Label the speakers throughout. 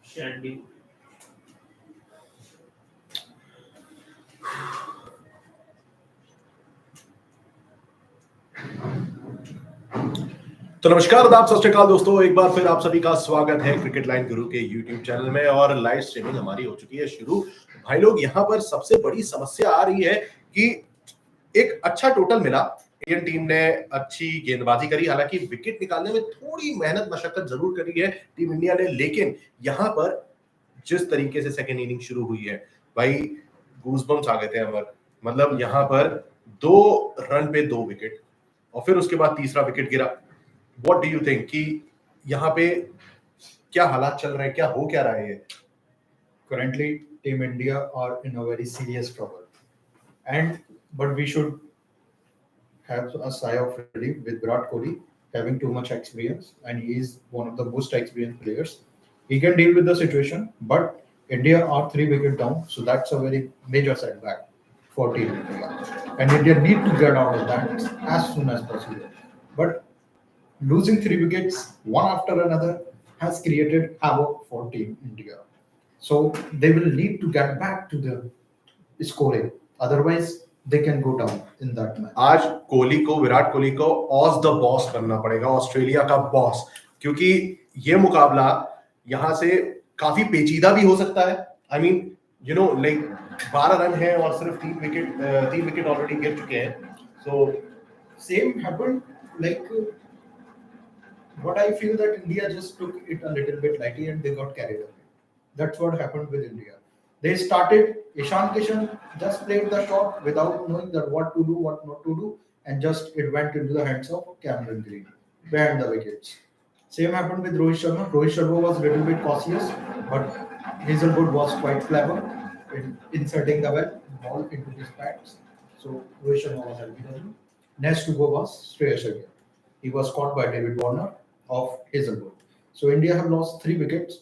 Speaker 1: Shandy.
Speaker 2: तो नमस्कार, आदाब, सत श्री अकाल दोस्तों। एक बार फिर आप सभी का स्वागत है क्रिकेट लाइन गुरु के यूट्यूब चैनल में और लाइव स्ट्रीमिंग हमारी हो चुकी है शुरू। भाई लोग, यहाँ पर सबसे बड़ी समस्या आ रही है कि एक अच्छा टोटल मिला, इंडियन टीम ने अच्छी गेंदबाजी करी, हालांकि विकेट निकालने में थोड़ी मेहनत मशक्कत जरूर करी है टीम इंडिया ने, लेकिन यहाँ पर जिस तरीके से सेकेंड इनिंग शुरू हुई है भाई, गूजबम्स आ गए थे अमर। मतलब यहाँ पर 2 रन पे 2 विकेट और फिर उसके बाद तीसरा विकेट गिरा। What do you think कि यहाँ पे क्या हालात चल रहे हैं, क्या हो क्या रहा है ये?
Speaker 3: Currently, Team India are in a very serious trouble, but we should have a sigh of relief with Virat Kohli having too much experience, and he is one of the most experienced players. He can deal with the situation, but India are 3 wickets down, so that's a very major setback for Team India, and India need to get out of that as soon as possible. But losing 3 wickets one after another has created havoc for Team India. So they will need to get back to the scoring. Otherwise, they can go down in that match.
Speaker 2: आज विराट कोहली को ऑस the boss बनना पड़ेगा, Australia का boss, क्योंकि ये मुकाबला यहाँ से काफी पेचीदा भी हो सकता है। I mean you know like 12 run है और सिर्फ 3 विकेट ऑलरेडी गिर चुके हैं। सो
Speaker 3: Same happened like what I feel that India just took it a little bit lightly and they got carried away. That's what happened with India. They started, Ishan Kishan just played the shot without knowing that what to do, what not to do, and just it went into the hands of Cameron Green behind the wickets. Same happened with Rohit Sharma. Rohit Sharma was a little bit cautious, but Hazelwood was quite clever in inserting the ball into his pads. So Rohit Sharma was LBW. Next to go was Shreyas Iyer. He was caught by David Warner of Hazelwood. So India have lost 3 wickets,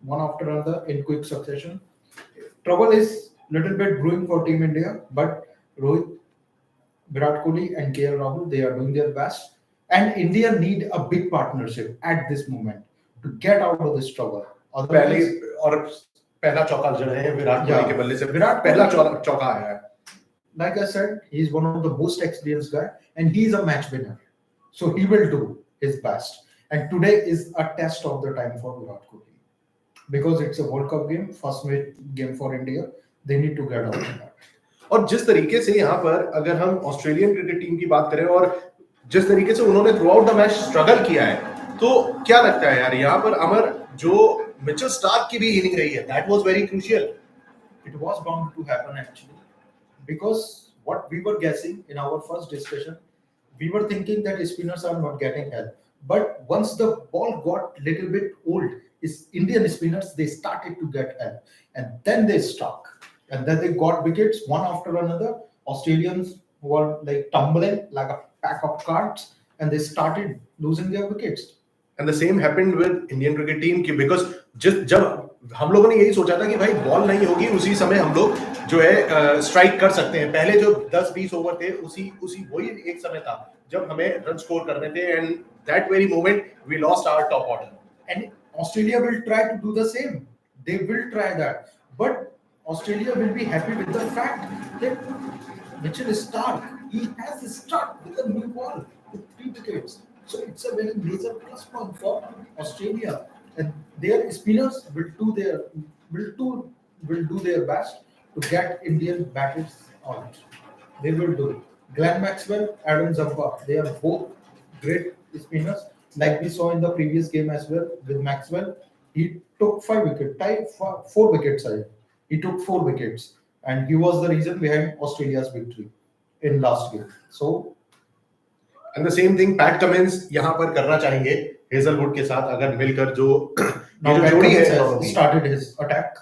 Speaker 3: one after another in quick succession. Trouble is little bit brewing for Team India, but Rohit, Virat Kohli and KL Rahul, they are doing their best. And India need a big partnership at this moment to get out of this trouble.
Speaker 2: पहला चौका जड़ है विराट कोहली के बल्ले से, विराट पहला चौका आया है।
Speaker 3: Like I said, he is one of the most experienced guy and he is a match winner. So he will do his best. And today is a test of the time for Virat Kohli. Because it's a World Cup game, first game for India, they need to get out of that.
Speaker 2: और जिस तरीके से यहाँ पर अगर हम Australian cricket team की बात करें और जिस तरीके से उन्होंने through out the match struggle किया है, तो क्या लगता है यार यहाँ पर अमर, जो मिचेल स्टार्क की भी इनिंग रही है, that was very crucial.
Speaker 3: It was bound to happen actually, because what we were guessing in our first discussion, we were thinking that spinners are not getting help. But once the ball got little bit old, Indian spinners, they started to get help. And then they stuck. And then they got wickets one after another. Australians were like tumbling like a pack of cards. And they started losing their wickets.
Speaker 2: And the same happened with Indian cricket team की, because जब हम लोगों ने यही सोचा था कि भाई बॉल नहीं होगी, उसी समय हम लोग जो है स्ट्राइक कर सकते हैं। पहले जो 10-20 ओवर थे, उसी वही एक समय था जब हमें रन स्कोर करने थे, and that very moment we lost our top order.
Speaker 3: And Australia will try to do the same, they will try that, but Australia will be happy with the fact that Mitchell Starc, he has struck with a new ball with 3 wickets. So it's a very major plus point for Australia, and their spinners will do their best to get Indian batters out. They will do it. Glenn Maxwell, Adam Zampa, they are both great spinners. Like we saw in the previous game as well with Maxwell, he took 5 wickets, tied 4 wickets. He took 4 wickets, and he was the reason behind Australia's victory in last game. So,
Speaker 2: and the same thing PAT Cummins यहाँ पर करना चाहेंगे Hazlewood के साथ, अगर मिलकर जो जोड़ी है,
Speaker 3: started his attack.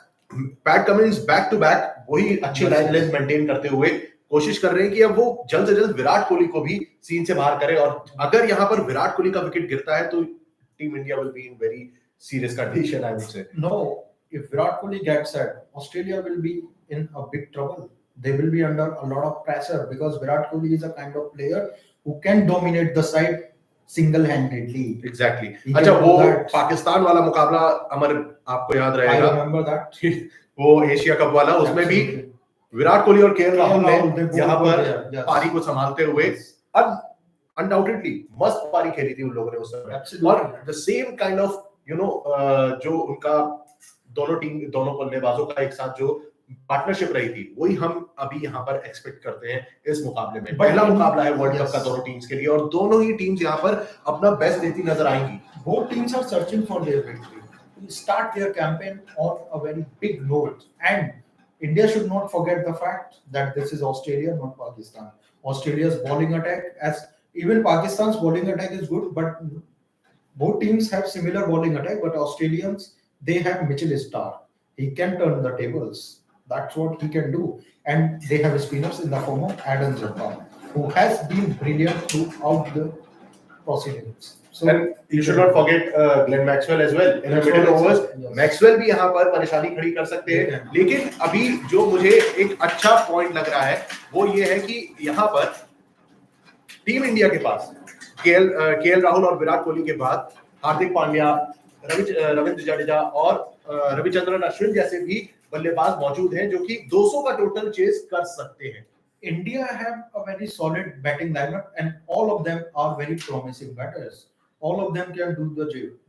Speaker 2: Pat Cummins back to back वही अच्छी लाइन लेंथ मेंटेन करते हुए कोशिश कर रहे हैं कि अब वो जल्द से जल्द विराट कोहली को भी सीन से बाहर करे, और अगर यहाँ पर विराट कोहली का विकेट गिरता है तो team India will be in very serious condition, I would say.
Speaker 3: No, if Virat Kohli gets out, Australia will be in a big trouble. They will be under a lot of pressure because Virat Kohli is a kind of player who can dominate the side single-handedly.
Speaker 2: Exactly
Speaker 3: He
Speaker 2: अच्छा,
Speaker 3: can do
Speaker 2: वो
Speaker 3: that.
Speaker 2: Pakistan वाला मुकाबला अमर आपको याद
Speaker 3: I
Speaker 2: रहेगा,
Speaker 3: remember that.
Speaker 2: वो Asia cup वाला, उसमें भी
Speaker 3: Absolutely.
Speaker 2: विराट कोहली और केएल राहुल
Speaker 3: they
Speaker 2: ने
Speaker 3: both
Speaker 2: यहाँ
Speaker 3: were
Speaker 2: पर
Speaker 3: there. Yes.
Speaker 2: पारी को संभालते हुए
Speaker 3: Yes.
Speaker 2: अनडाउटेडली मस्त पारी खेली थी उन लोगों ने उस समय।
Speaker 3: Absolutely.
Speaker 2: और द सेम काइंड ऑफ जो उनका दोनों बल्लेबाजों का एक साथ जो पार्टनरशिप रही थी, वही हम अभी यहाँ पर एक्सपेक्ट करते हैं इस मुकाबले में। पहला मुकाबला है वर्ल्ड कप का दोनों टीम्स के लिए, और दोनों ही टीम्स यहाँ पर अपना बेस्ट देती नजर आएंगी।
Speaker 3: Both teams are searching for their victory. To start their campaign on a very big note, and India should not forget the fact that this is Australia, not Pakistan. Australia's bowling attack, as even Pakistan's bowling attack is good, but both teams have similar bowling attack. But Australians, they have Mitchell Starc. He can turn the tables. That's what he can do. And they have spinners in the form of Adam Zampa, who has been brilliant throughout the proceedings. So
Speaker 2: And you should not forget Glenn Maxwell as well in the middle overs.
Speaker 3: Yes.
Speaker 2: Maxwell भी यहाँ पर परेशानी खड़ी कर सकते हैं, लेकिन अभी जो मुझे एक अच्छा पॉइंट लग रहा है वो ये है कि यहाँ पर टीम इंडिया के पास केएल राहुल और विराट कोहली के बाद हार्दिक पांड्या, रविंद्र जडेजा और रविचंद्रन अश्विन जैसे भी बल्लेबाज मौजूद हैं जो कि 200 का टोटल चेस कर सकते हैं। India have a very solid batting lineup, and all of them are very promising batters. All of them can do the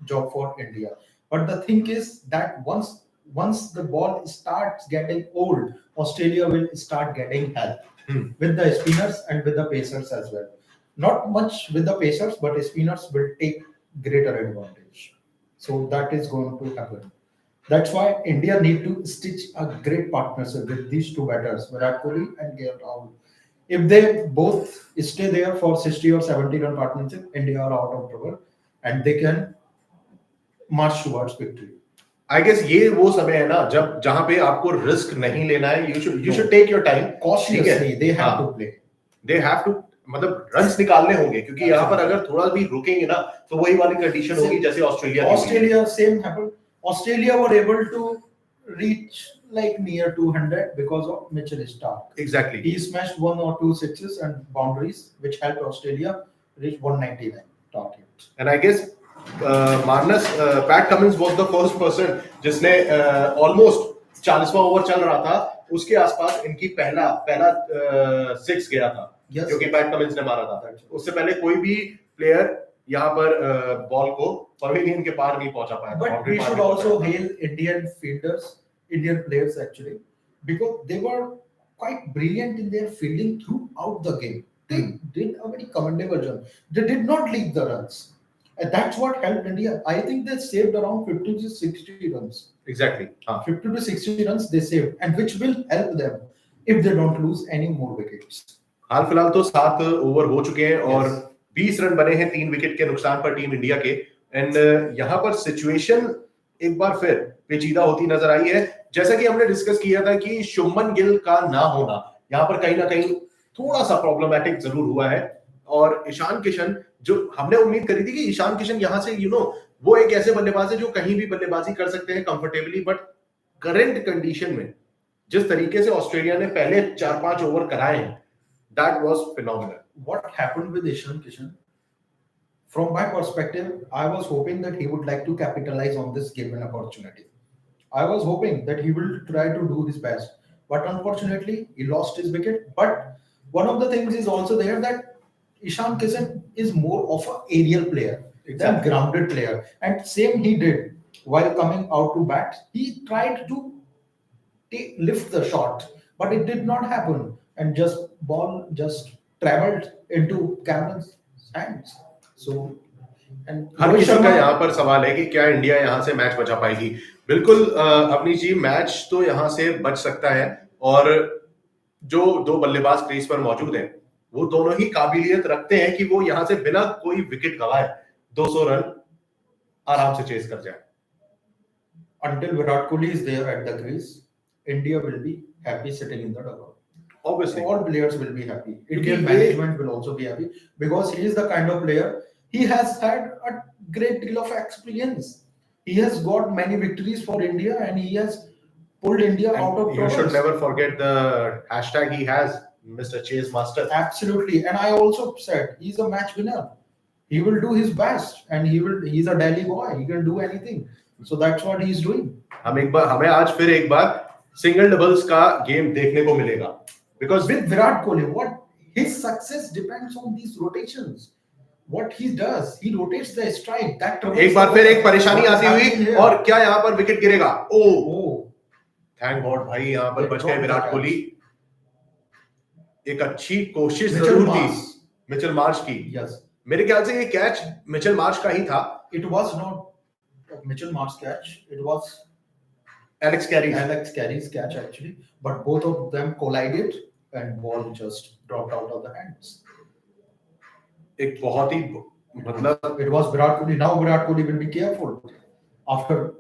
Speaker 2: job for India. But the thing is that once the ball starts getting old, Australia will start getting help with the spinners and with the pacers as well. Not much with the pacers, but spinners will take greater advantage. So that is going to happen. That's why India need to stitch a great partnership with these two batters, Virat Kohli and KL Rahul. If they both stay there for 60 or 70 run partnership, India are out of trouble and they can march towards victory. I guess ये वो समय है ना जब जहां पे आपको risk नहीं लेना है, you should take your time.
Speaker 3: Cautiously, they have to play.
Speaker 2: They have to, मतलब रन्स निकालने होंगे, क्योंकि यहाँ पर अगर थोड़ा भी रुकेंगे ना तो वही वाली कंडीशन होगी जैसे Australia
Speaker 3: same happened. Australia were able to reach like near 200 because of Mitchell Starc.
Speaker 2: Exactly.
Speaker 3: He smashed 1 or 2 sixes and boundaries, which helped Australia reach 199 target.
Speaker 2: And I guess Pat Cummins was the first person जिसने almost 40वां over चल रहा था उसके आसपास इनकी पहला 6 गया था, जो कि पैट कमिंस ने मारा था। उससे पहले कोई भी प्लेयर यहाँ पर बॉल को पवेलियन के पार नहीं पहुंचा पाया।
Speaker 3: But we should also hail Indian fielders, Indian players actually, because they were quite brilliant in their fielding throughout the game. They did a very commendable job. They did not leak the runs. And that's what helped India. I think they saved around 50 to 60 runs.
Speaker 2: Exactly.
Speaker 3: 50 to 60 runs they saved, and which will help them if they don't lose any more wickets.
Speaker 2: हाल फिलहाल तो 7 over हो चुके हैं और 20 run बने हैं 3 wicket के नुकसान पर टीम इंडिया के। एंड यहाँ पर सिचुएशन एक बार फिर पेचीदा होती नजर आई है। जैसा कि हमने डिस्कस किया था कि शुभमन गिल का ना होना यहाँ पर कहीं ना कहीं थोड़ा सा प्रॉब्लमैटिक जरूर हुआ है, और ईशान किशन, जो हमने उम्मीद करी थी कि ईशान किशन यहाँ से वो एक ऐसे बल्लेबाज है जो कहीं भी बल्लेबाजी कर सकते हैं कंफर्टेबली, बट करंट कंडीशन में जिस तरीके से ऑस्ट्रेलिया ने पहले 4-5 ओवर कराए हैं, that was phenomenal.
Speaker 3: What happened with Ishan Kishan? From my perspective, I was hoping that he would like to capitalize on this given opportunity. I was hoping that he will try to do his best, but unfortunately, he lost his wicket. But one of the things is also there that Ishan Kishan is more of an aerial player than grounded player, and same he did while coming out to bat. He tried to lift the shot, but it did not happen, and ball just traveled into Cameron's hands. So, and
Speaker 2: हर किसी का यहाँ पर सवाल है कि क्या India यहाँ से मैच बचा पाएगी। बिल्कुल अवनीश जी, मैच तो यहाँ से बच सकता है, और जो 2 बल्लेबाज क्रीज पर मौजूद हैं वो दोनों ही काबिलियत रखते हैं कि वो यहाँ से बिना कोई विकेट गवाए 200 रन आराम से चेस कर जाए।
Speaker 3: Until Virat Kohli is there at the crease, India will be happy sitting in the dugout.
Speaker 2: Obviously,
Speaker 3: all players will be happy. Indian management will also be happy because he is the kind of player. He has had a great deal of experience. He has got many victories for India, and he has pulled India out of trouble.
Speaker 2: You should never forget the hashtag he has, Mr. Chase Master.
Speaker 3: Absolutely, and I also said he's a match winner. he will do his best, and he's a Delhi boy, he can do anything. So that's what he's doing.
Speaker 2: हमें आज फिर एक बार single doubles का game देखने को मिलेगा, because
Speaker 3: With Virat Kohli, what his success depends on these rotations. What he does, he rotates the strike. That
Speaker 2: एक बार फिर एक परेशानी आती हुई, और क्या यहाँ पर विकेट गिरेगा?
Speaker 3: oh,
Speaker 2: थैंक गॉड भाई, यहाँ पर बच गए विराट कोहली। एक अच्छी कोशिश
Speaker 3: Mitchell
Speaker 2: जरूर थी
Speaker 3: Marsh.
Speaker 2: मिचेल मार्श की।
Speaker 3: yes,
Speaker 2: मेरे ख्याल से ये कैच मिचेल मार्श का ही था।
Speaker 3: it was not Mitchell Marsh catch, it was
Speaker 2: Alex
Speaker 3: Carey's catch actually, but both of them collided and ball just dropped out of the hands.
Speaker 2: एक बहुत ही मतलब
Speaker 3: It was Virat Kohli. Now Virat Kohli will be careful. After,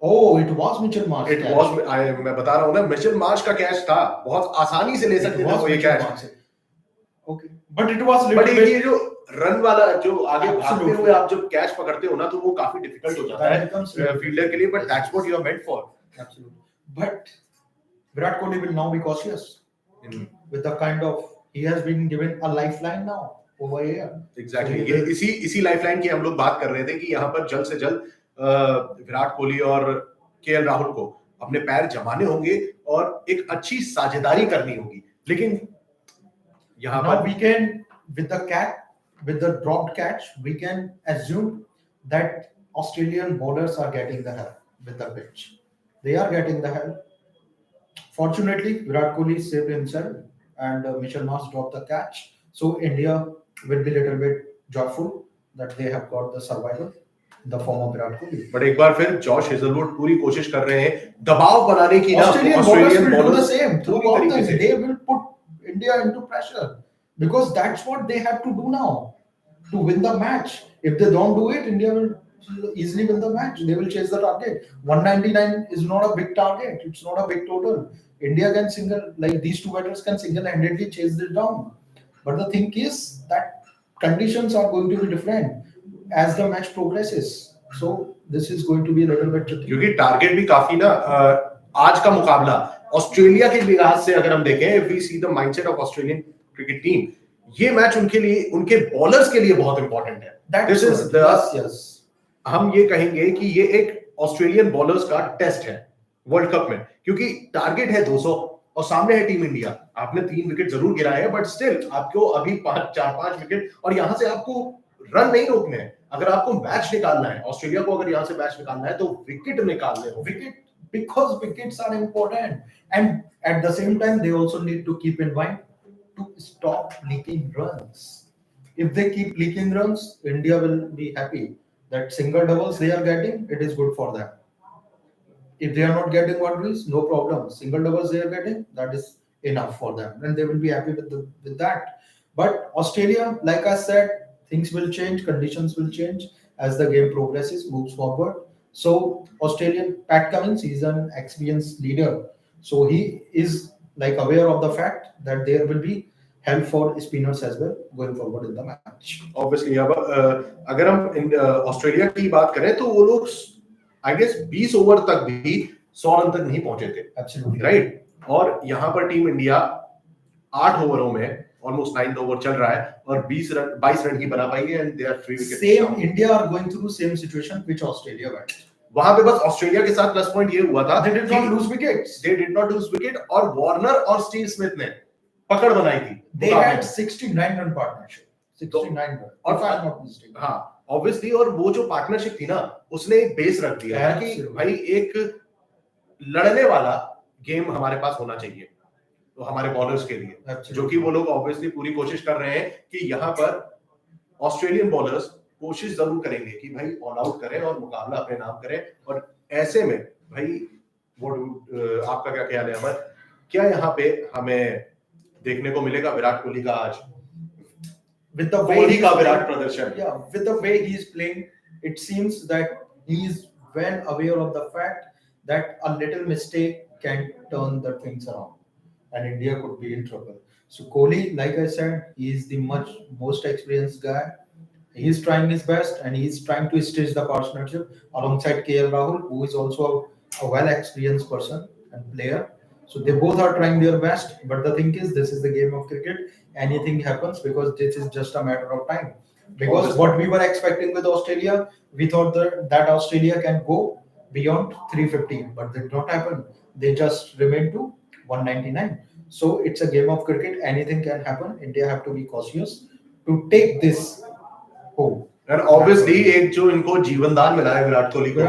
Speaker 3: oh, it was Mitchell Marsh.
Speaker 2: It was, मैं बता रहा हूँ ना, Mitchell Marsh का catch था, बहुत आसानी से ले सकते थे वो ये catch.
Speaker 3: Okay, but it was
Speaker 2: but
Speaker 3: little
Speaker 2: ये जो रन वाला जो आगे भागते
Speaker 3: Absolutely.
Speaker 2: हुए आप जब कैच पकड़ते हो ना, तो वो काफी डिफिकल्ट हो जाता है फील्डर के लिए, but that's what you are meant for.
Speaker 3: Absolutely. But Virat Kohli will now be cautious with the kind of, he has been given a lifeline now over here.
Speaker 2: Exactly,
Speaker 3: So he
Speaker 2: ये
Speaker 3: will-
Speaker 2: इसी lifeline की हम लोग बात कर रहे थे कि यहाँ पर जल्द से जल्द विराट कोहली और केएल राहुल को अपने पैर जमाने होंगे और एक अच्छी साझेदारी करनी होगी। लेकिन यहाँ
Speaker 3: Now
Speaker 2: पर
Speaker 3: we can, with the dropped catch, we can assume that Australian bowlers are getting the help with the pitch. They are getting the help. Fortunately, Virat Kohli saved himself, and Mitchell Marsh dropped the catch. So India will be a little bit joyful that they have got the survival in the form of Virat Kohli.
Speaker 2: But एक बार फिर Josh Hazlewood पूरी कोशिश कर रहे हैं दबाव बनाने की ना।
Speaker 3: Australian bowlers will do the same.
Speaker 2: पूरी
Speaker 3: Throughout
Speaker 2: तरीके
Speaker 3: the,
Speaker 2: से
Speaker 3: they will put India into pressure, because that's what they have to do now to win the match. If they don't do it, India will easily win the match. They will chase the target. 199 is not a big target. It's not a big total. India can these two batters can single-handedly chase this down. But the thing is that conditions are going to be different as the match progresses. So this is going to be a little bit tricky.
Speaker 2: क्योंकि target भी काफी ना, आज का मुकाबला Australia के लिहाज से अगर हम देखें, if we see the mindset of Australian cricket team, ये मैच उनके लिए, उनके बॉलर्स के लिए बहुत इंपॉर्टेंट है। This is the,
Speaker 3: yes.
Speaker 2: हम ये कहेंगे कि ये एक ऑस्ट्रेलियन बॉलर्स का टेस्ट है वर्ल्ड कप में, क्योंकि टारगेट है 200 और सामने है टीम इंडिया। आपने 3 विकेट जरूर गिराए हैं, बट स्टिल आपको अभी 4-5 विकेट, और यहां से आपको रन नहीं रोकने हैं। अगर आपको मैच निकालना है, ऑस्ट्रेलिया को अगर यहां से मैच निकालना है, तो विकेट निकालने हो।
Speaker 3: Because wickets are important, and at the same time they also need to keep in mind to stop leaking runs. If they keep leaking runs, India will be happy that single doubles they are getting, it is good for them. If they are not getting boundaries, no problem. Single doubles they are getting, that is enough for them, and they will be happy with that. But Australia, like I said, things will change, conditions will change as the game progresses, moves forward. So Australian Pat Cummins, he's an experienced leader, so he is aware of the fact that there will be help for spinners as well going forward in the match.
Speaker 2: Obviously, अब अगर हम Australia की बात करें, तो वो लोग I guess 20 over तक भी 100 रन तक नहीं पहुंचे थे।
Speaker 3: Absolutely
Speaker 2: right. और यहाँ पर टीम इंडिया 8 ओवरों में ऑलमोस्ट 9 ओवर चल रहा है और 22 रन ही बना पाई है, and they are 3 wickets.
Speaker 3: Same India are going through same situation which Australia went.
Speaker 2: वहां पे बस ऑस्ट्रेलिया के साथ प्लस पॉइंट ये हुआ था,
Speaker 3: They did not lose wickets.
Speaker 2: They did not lose wicket, और वार्नर और स्टीव स्मिथ ने पकड़ बनाई थी।
Speaker 3: They had 69 run partnership. 69 run.
Speaker 2: और
Speaker 3: If I am not mistaken.
Speaker 2: हाँ, ऑब्वियसली, और वो जो पार्टनरशिप थी ना, उसने एक बेस रख दिया है कि भाई एक लड़ने वाला गेम हमारे पास होना चाहिए, तो हमारे बॉलर्स के लिए, जो कि वो लोग ऑब्वियसली पूरी कोशिश कर रहे हैं कि यहाँ पर ऑस्ट्रेलियन बॉलर्स कोशिश जरूर करेंगे कि भाई ऑल आउट करें और मुकाबला अपने नाम करें। और ऐसे में भाई वो आपका क्या ख्याल है अमर, क्या यहाँ पे हमें देखने को मिलेगा विराट कोहली का आज
Speaker 3: with the way
Speaker 2: Kohli
Speaker 3: he
Speaker 2: का
Speaker 3: is
Speaker 2: विराट
Speaker 3: playing,
Speaker 2: प्रदर्शन?
Speaker 3: yeah, with the way he is playing, it seems that he is well aware of the fact that a little mistake can turn the things around, and India could be in trouble. So Kohli, like I said, he is the most experienced guy. He is trying his best, and he is trying to stitch the partnership alongside KL Rahul, who is also a well experienced person and player. So they both are trying their best. But the thing is, this is the game of cricket. Anything happens because this is just a matter of time. because
Speaker 2: Obviously.
Speaker 3: what we were expecting with Australia, we thought that Australia can go beyond 350, but that did not happen. They just remained to 199. So it's a game of cricket. Anything can happen. India have to be cautious to take this home.
Speaker 2: और obviously एक जो इनको जीवन दान मिला है विराट कोहली को,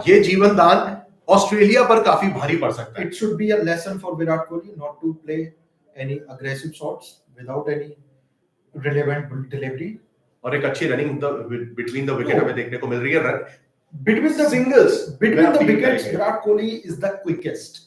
Speaker 2: ये जीवन दान ऑस्ट्रेलिया पर काफी भारी पड़ सकता है.
Speaker 3: It should be a lesson for Virat Kohli not to play any aggressive shots without any relevant delivery.
Speaker 2: और एक अच्छी रनिंग बिटवीन द विकेट हमें देखने को मिल रही है.
Speaker 3: Between the
Speaker 2: singles,
Speaker 3: between the wickets, Virat Kohli is the quickest.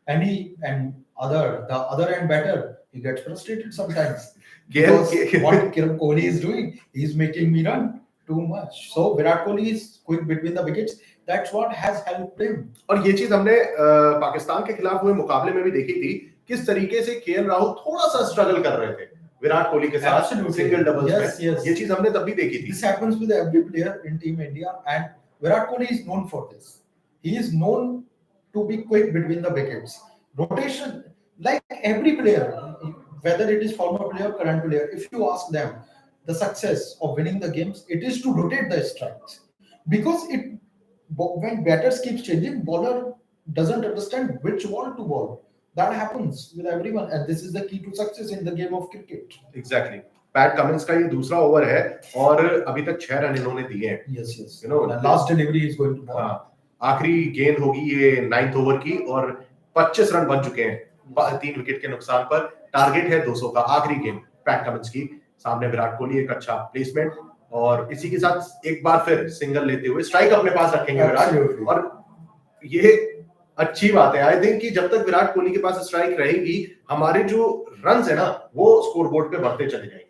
Speaker 3: And the other end batter, he gets frustrated sometimes. Because what Kohli is doing, he's making me run too much. So Virat Kohli is quick between the wickets. That's what has helped him.
Speaker 2: और ये चीज हमने पाकिस्तान के खिलाफ हुए मुकाबले में भी देखी थी, किस तरीके से केएल राहुल थोड़ा सा स्ट्रगल कर रहे थे विराट कोहली के साथ सिंगल डबल्स में. ये चीज हमने तब भी देखी थी.
Speaker 3: This happens with every player in Team India, and Virat Kohli is known for this. He is known to be quick between the wickets. Rotation, like every player, whether it is former player, current player, if you ask them, the success of winning the games, it is to rotate the strikes. Because when batters keeps changing, bowler doesn't understand which ball to bowl. That happens with everyone, and this is the key to success in the game of cricket.
Speaker 2: Exactly. PAT Cummins का ये दूसरा over है और अभी तक 6 run इन्होंने दिए हैं.
Speaker 3: Yes. You know, the last delivery is going to ball.
Speaker 2: आखिरी गेंद होगी ये 9th ओवर की और 25 रन बन चुके हैं 3 विकेट के नुकसान पर. टारगेट है 200 का. आखिरी गेंद पैट कमिंस की, सामने विराट कोहली, एक अच्छा प्लेसमेंट और इसी के साथ एक बार फिर सिंगल लेते हुए स्ट्राइक अपने पास रखेंगे विराट. और ये अच्छी बात है आई थिंक कि जब तक विराट कोहली के पास स्ट्राइक रहेगी, हमारे जो रन्स है ना वो स्कोर बोर्ड पे बढ़ते चले जाएंगे.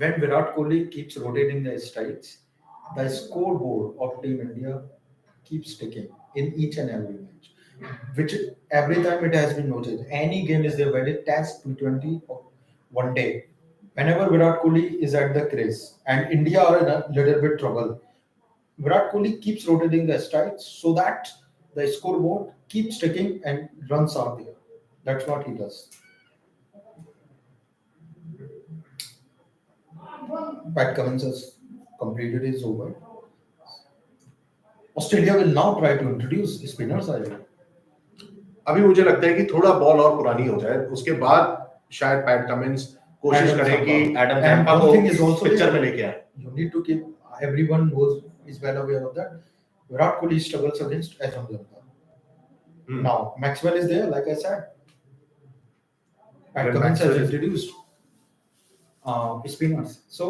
Speaker 3: When Virat Kohli keeps rotating the strikes, the scoreboard of Team India keeps ticking in each and every match. Which every time it has been noted. Any game is there, whether Test, T20 or one day. Whenever Virat Kohli is at the crease and India are in a little bit trouble, Virat Kohli keeps rotating the strikes so that the scoreboard keeps ticking and runs are there. That's what he does. Pat Cummins has completed his over. Australia will now try to introduce spinners.
Speaker 2: अभी मुझे लगता है कि थोड़ा ball और पुरानी हो जाए, उसके बाद शायद पैट कमिंस कोशिश करें कि एडम जैम्पा को पिक्चर में लेके आए.
Speaker 3: You need to keep, everyone knows, is well aware of that. Virat Kohli struggles against Adam Zampa. Now Maxwell is there, like I said. Pat Cummins has introduced spinners. So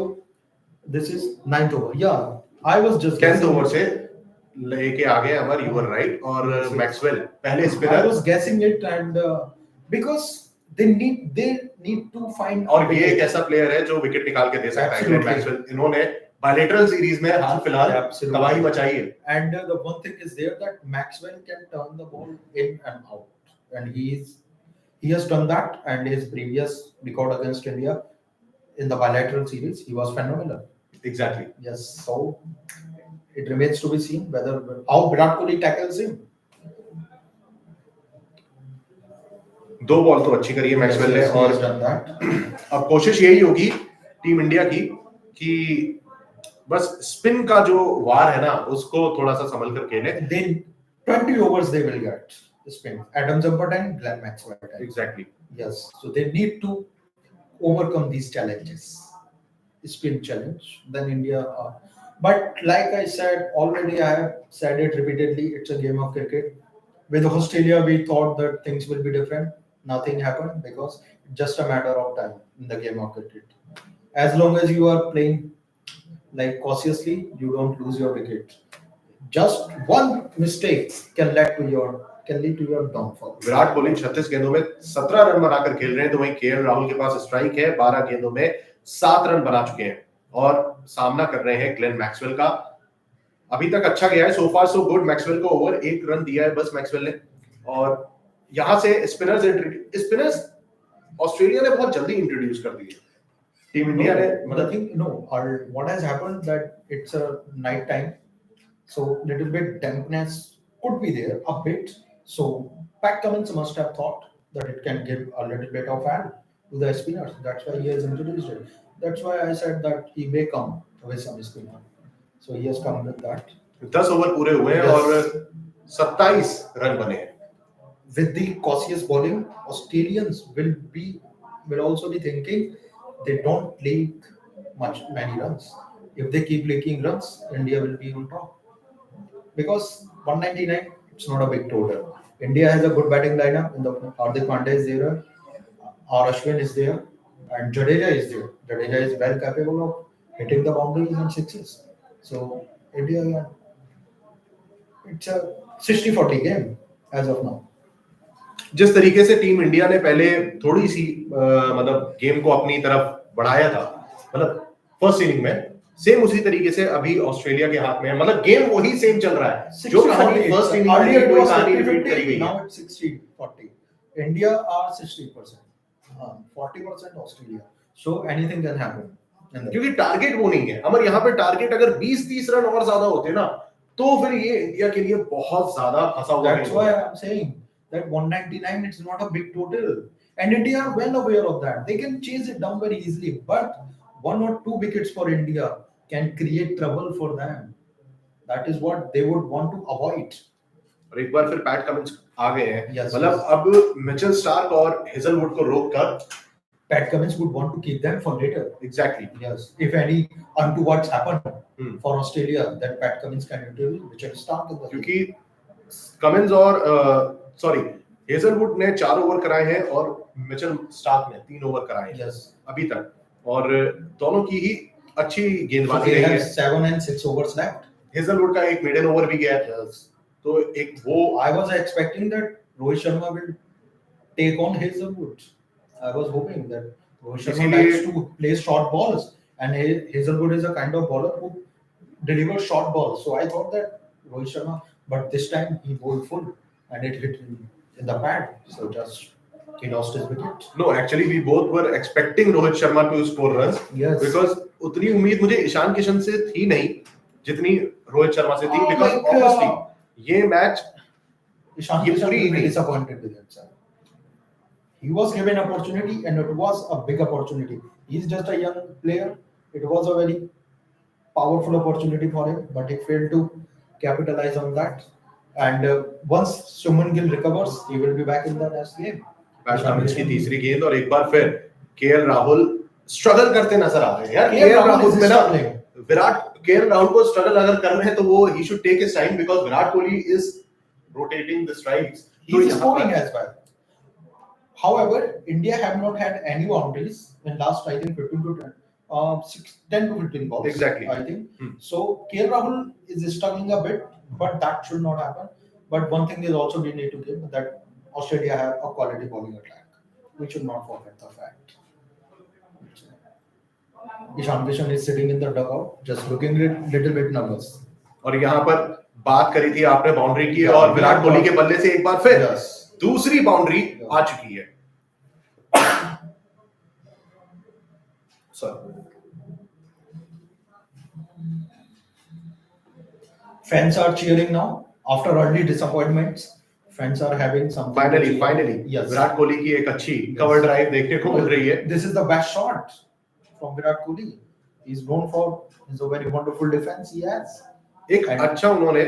Speaker 3: this is 9th over. Yeah, I was just
Speaker 2: 10th over से लेके आ गए अमर, you were right. और Maxwell पहले spinner.
Speaker 3: I was guessing it, and because they need to find.
Speaker 2: और ये एक ऐसा player है जो विकेट निकाल के दे सकता है. मैक्सवेल इन्होंने बायलेटरल सीरीज में हाल फिलहाल तबाही मचाई है.
Speaker 3: And the one thing is there that Maxwell can turn the ball in and out, and he has done that, and his previous record against India in the bilateral series, he was phenomenal.
Speaker 2: Exactly.
Speaker 3: Yes. So it remains to be seen how Virat Kohli tackles him.
Speaker 2: 2 ball तो अच्छी करी है Maxwell ने. और अब कोशिश यही होगी टीम इंडिया की कि बस स्पिन का जो वार है ना उसको थोड़ा सा संभल कर खेले.
Speaker 3: Then 20 overs they will get spin. Adam Zampa and Glenn Maxwell.
Speaker 2: Exactly.
Speaker 3: Yes. So they need to overcome these challenges. Spin challenge. Then India. But like I said already, I have said it repeatedly. It's a game of cricket. With Australia, we thought that things will be different. Nothing happened because it's just a matter of time in the game of cricket. As long as you are playing like cautiously, you don't lose your wicket. Just one mistake can lead to your downfall.
Speaker 2: Virat Kohli 36 गेंदों में 17 run बनाकर खेल रहे हैं, तो वहीं KL Rahul के पास strike है 12 गेंदों में 7 रन बना चुके हैं और सामना कर रहे हैं ग्लेन मैक्सवेल का. अभी तक अच्छा गया है, सो फार सो गुड. मैक्सवेल को ओवर 1 रन दिया है बस मैक्सवेल ने. और यहां से स्पिनर्स ऑस्ट्रेलिया ने बहुत जल्दी इंट्रोड्यूस कर दिए. टीम इंडिया ने
Speaker 3: what has happened that it's a night time, so little bit dampness could be there a bit. So Pat Cummins must have thought that it can give a little bit of hand to the spinners. That's why he has introduced it. That's why I said that he may come with some spinner. So he has come with that.
Speaker 2: 10 over पूरे हुए हैं
Speaker 3: Yes.
Speaker 2: और 27 run बने हैं.
Speaker 3: With the cautious bowling, Australians will also be thinking they don't leak many runs. If they keep leaking runs, India will be on top. Because 199, it's not a big total. India has a good batting lineup. In the Hardik Pandya is there, R. Ashwin is there, and Jadeja is there. Jadeja is well capable of hitting the boundaries and sixes. So India, yeah, it's a 60-40 game as of now.
Speaker 2: जिस तरीके से team India ने पहले थोड़ी सी मतलब game को अपनी तरफ बढ़ाया था, मतलब फर्स्ट इनिंग में, सेम उसी तरीके से अभी ऑस्ट्रेलिया के हाथ में है. मतलब गेम वही सेम चल रहा है जो कहानी फर्स्ट इनिंग में
Speaker 3: Earlier it
Speaker 2: कोई
Speaker 3: was
Speaker 2: कहानी रिपीट
Speaker 3: 50-50,
Speaker 2: करी गई है.
Speaker 3: now it's 60-40. India are 60%, 40% Australia. So anything can happen.
Speaker 2: क्योंकि टारगेट वो नहीं है अमर. यहाँ पे टारगेट अगर 20-30 रन और ज्यादा होते ना, तो फिर ये इंडिया के लिए बहुत ज्यादा फंसा हुआ है.
Speaker 3: That's why I'm saying that 199 it's not a big total, and India are well aware of that. They can chase it down very easily, but 1 or 2 wickets for India can create trouble for them. That is what they would want to avoid.
Speaker 2: और एक बार फिर PAT Cummins आ गए हैं.
Speaker 3: Yes,
Speaker 2: मतलब
Speaker 3: yes.
Speaker 2: अब Mitchell Starc और Hazlewood को रोककर
Speaker 3: Pat Cummins would want to keep them for later.
Speaker 2: Exactly
Speaker 3: Yes, if any untowards happen for Australia, then Pat Cummins can interview, which will start in the
Speaker 2: क्योंकि Cummins और sorry Hazlewood ने 4 over कराए हैं और Mitchell Starc ने 3 over कराए हैं
Speaker 3: yes.
Speaker 2: अभी तक, और दोनों की ही अच्छी
Speaker 3: So
Speaker 2: गेंदबाजी
Speaker 3: they
Speaker 2: रही
Speaker 3: have
Speaker 2: है.
Speaker 3: 7 and 6 overs left.
Speaker 2: हेजलवुड का एक मिडन ओवर भी गया है,
Speaker 3: Yes.
Speaker 2: तो एक वो
Speaker 3: I was expecting that Rohit Sharma will take on Hazelwood. I was hoping that Rohit Sharma
Speaker 2: इसीलिए-
Speaker 3: likes to play short balls, and Hazelwood is a kind of bowler who delivers short balls. So I thought that Rohit Sharma, but this time he bowled full, and it hit in the pad. So just he lost his wicket.
Speaker 2: No actually we both were expecting Rohit Sharma to score runs,
Speaker 3: Yes.
Speaker 2: Because उतनी उम्मीद मुझे ईशान किशन से थी नहीं जितनी रोहित शर्मा से थी.
Speaker 3: Oh,
Speaker 2: because
Speaker 3: like,
Speaker 2: obviously ये मैच
Speaker 3: Ishan
Speaker 2: ये
Speaker 3: Kishan
Speaker 2: पूरी
Speaker 3: will be
Speaker 2: नहीं.
Speaker 3: disappointed with himself. He was given opportunity, and it was a big opportunity. He's just a young player. It was a very powerful opportunity for him, but he failed to capitalize on that. And once Suman Gill recovers, he will be back in the next game.
Speaker 2: PAT Cummins की तीसरी गेंद और एक बार फिर KL Rahul struggle करते नजर आ रहे हैं यार.
Speaker 3: KL
Speaker 2: KL
Speaker 3: Rahul
Speaker 2: Rahul
Speaker 3: is
Speaker 2: में ना
Speaker 3: struggling.
Speaker 2: विराट केएल राहुल को स्ट्रगल अगर कर रहे हैं तो वो ही should take his time, because Virat Kohli is rotating the strikes.
Speaker 3: He's scoring as well. However, India have not had any boundaries in last, I think, 15 to 10, 10 to 15 balls.
Speaker 2: Exactly.
Speaker 3: I think. So, KL Rahul is struggling a bit, but that should not happen. But one thing is also we need to give that Australia have a quality bowling attack. We should not forget the fact. Ishan Kishan is sitting in the dugout, just looking little bit nervous.
Speaker 2: और यहाँ पर बात करी थी आपने boundary की,
Speaker 3: Yeah,
Speaker 2: और विराट कोहली के बल्ले से एक बार फिर
Speaker 3: Yes.
Speaker 2: दूसरी बाउंड्री आ चुकी है.
Speaker 3: Fans are cheering now after early disappointments. Fans are having something. to
Speaker 2: finally
Speaker 3: cheer. Yes.
Speaker 2: Virat Kohli की एक अच्छी कवर ड्राइव देखने को मिल रही है.
Speaker 3: This is the best shot from Virat Kohli. He's known for his very wonderful defense he has,
Speaker 2: एक अच्छा उन्होंने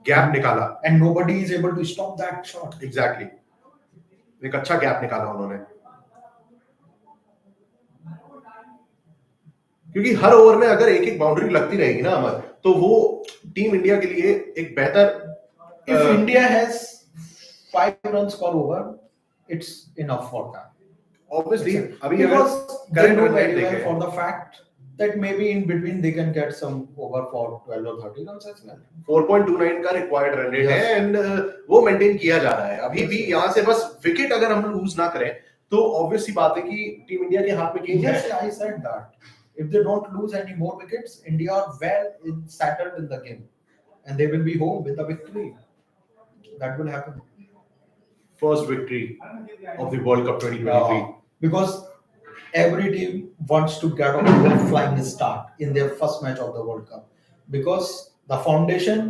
Speaker 2: गैप निकाला.
Speaker 3: and nobody is able to stop that shot.
Speaker 2: Exactly एक अच्छा गैप निकाला उन्होंने, क्योंकि हर ओवर में अगर एक एक बाउंड्री लगती रहेगी ना अमर, तो वो टीम इंडिया के लिए एक बेहतर.
Speaker 3: If India has 5 runs per over, it's enough for them.
Speaker 2: Obviously अभी
Speaker 3: Because they
Speaker 2: current
Speaker 3: know
Speaker 2: run rate
Speaker 3: very well
Speaker 2: देखें
Speaker 3: for the fact that maybe in between they can get some over for 12 or 30 runs as well.
Speaker 2: 4.29 का required run rate है, and वो maintain किया जा रहा है अभी भी. यहाँ से बस विकेट अगर हम लूज ना करें तो ऑब्वियस सी बात है कि टीम इंडिया के हाथ में गेम है.
Speaker 3: Yes, I said that. If they don't lose any more wickets, India are well settled in the game, and they will be home with the victory. That will happen.
Speaker 2: First victory of the world cup 2023.
Speaker 3: Because every team wants to get off to a flying start in their first match of the World Cup, because the foundation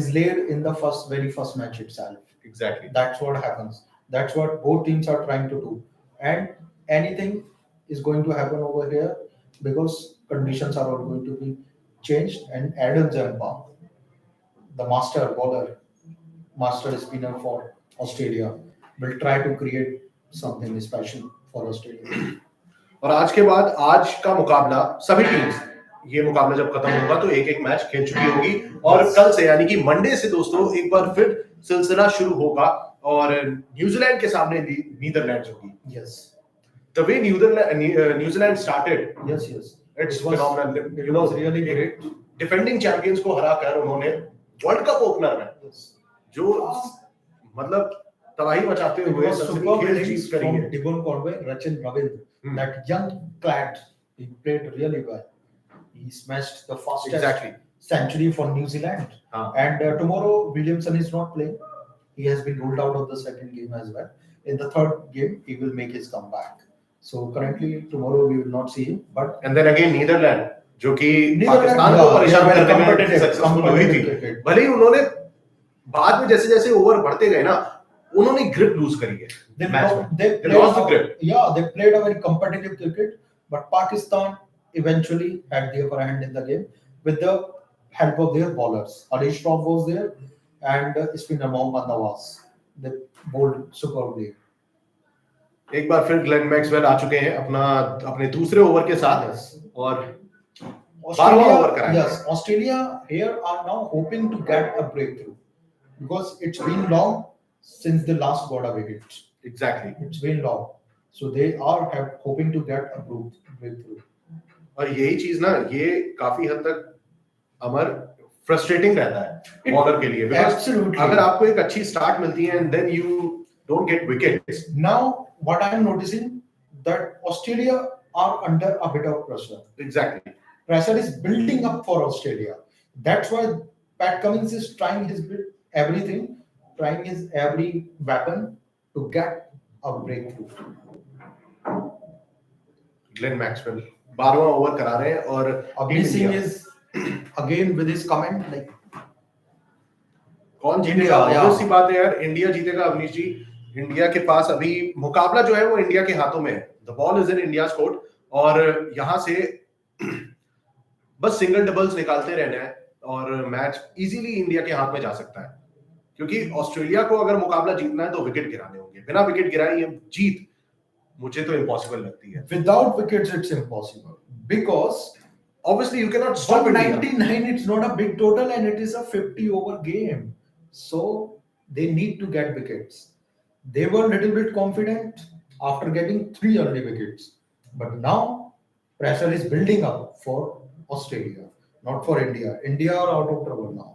Speaker 3: is laid in the very first match itself.
Speaker 2: Exactly
Speaker 3: That's what happens. That's what both teams are trying to do. And anything is going to happen over here because conditions are all going to be changed. And Adam Zampa, the master bowler, master spinner for Australia, will try to create something special for Australia.
Speaker 2: और आज के बाद आज का मुकाबला सभी teams, ये मुकाबला जब खत्म होगा तो एक एक मैच खेल चुकी होगी और कल से यानी कि मंडे से दोस्तों एक बार फिर सिलसिला शुरू होगा और न्यूजीलैंड के सामने नीदरलैंड्स होगी.
Speaker 3: Yes.
Speaker 2: The way New Zealand started,
Speaker 3: Yes, yes.
Speaker 2: it's
Speaker 3: It was-
Speaker 2: phenomenal.
Speaker 3: It was really great.
Speaker 2: Defending champions को हराकर उन्होंने वर्ल्ड कप ओपनर में
Speaker 3: Yes.
Speaker 2: जो मतलब तबाही मचाते
Speaker 3: It
Speaker 2: हुए
Speaker 3: was
Speaker 2: सनसनी
Speaker 3: superb
Speaker 2: खेल
Speaker 3: innings
Speaker 2: जीत करी
Speaker 3: from
Speaker 2: है.
Speaker 3: Devon Conway, Rachin Ravindra. That young lad, he played really well. He smashed the fastest
Speaker 2: Exactly.
Speaker 3: century for New Zealand.
Speaker 2: हाँ.
Speaker 3: And tomorrow Williamson is not playing. He has been ruled out of the second game as well. In the third game, he will make his comeback. So currently tomorrow we will not see him. But
Speaker 2: and then again Netherland जो कि
Speaker 3: Netherlands,
Speaker 2: Pakistan को
Speaker 3: yeah,
Speaker 2: परेशान
Speaker 3: they are
Speaker 2: करने में
Speaker 3: competitive,
Speaker 2: successful हुई थी.
Speaker 3: competitive.
Speaker 2: भले ही उन्होंने बाद में जैसे जैसे ओवर बढ़ते गए ना उन्होंने ग्रिप लूज करी है
Speaker 3: they,
Speaker 2: मैच
Speaker 3: lo-
Speaker 2: में.
Speaker 3: they,
Speaker 2: They
Speaker 3: played
Speaker 2: lost the
Speaker 3: a-
Speaker 2: grip.
Speaker 3: Yeah, they played a very competitive cricket, but Pakistan eventually had the upper hand in the game with the help of their bowlers. Harish Rauf was there and spinner Mohammad Nawaz. They bowled superbly.
Speaker 2: एक बार फिर Glenn Maxwell आ चुके हैं अपने दूसरे over के साथ
Speaker 3: Yes.
Speaker 2: और 12वां over कराएंगे.
Speaker 3: Yes, Australia here are now hoping to get a breakthrough because it's been long since they last got a wicket.
Speaker 2: Exactly.
Speaker 3: It's been long, so they are hoping to get a breakthrough.
Speaker 2: और यही चीज ना ये काफी हद तक अमर frustrating रहता है बॉलर के लिए because
Speaker 3: Absolutely.
Speaker 2: अगर आपको एक अच्छी स्टार्ट मिलती है and then you don't get wickets.
Speaker 3: Now, what I am noticing that Australia are under a bit of pressure.
Speaker 2: Exactly.
Speaker 3: Pressure is building up for Australia. That's why Pat Cummins is trying his everything, trying his every weapon to get a breakthrough.
Speaker 2: Glenn Maxwell 12वां over करा रहे हैं और
Speaker 3: Abhi Singh is again with his comment like
Speaker 2: कौन जीतेगा?
Speaker 3: India, yeah.
Speaker 2: obvious सी बात है यार, इंडिया जीतेगा अवनीश जी. इंडिया के पास अभी मुकाबला जो है वो इंडिया के हाथों में है. The ball is in India's court और यहाँ से बस सिंगल डबल्स निकालते रहना है और मैच इजीली इंडिया के हाथ में जा सकता है क्योंकि ऑस्ट्रेलिया को अगर मुकाबला जीतना है तो विकेट गिराने होंगे. बिना विकेट गिराए ये जीत मुझे तो इम्पॉसिबल लगती है.
Speaker 3: without wickets it's impossible because
Speaker 2: Obviously you cannot stop India.
Speaker 3: 199 it's not a big total and it is a 50 over game, so they need to get wickets. They were a little bit confident after getting 3 early wickets, but now pressure is building up for Australia, not for India. India are out of trouble now.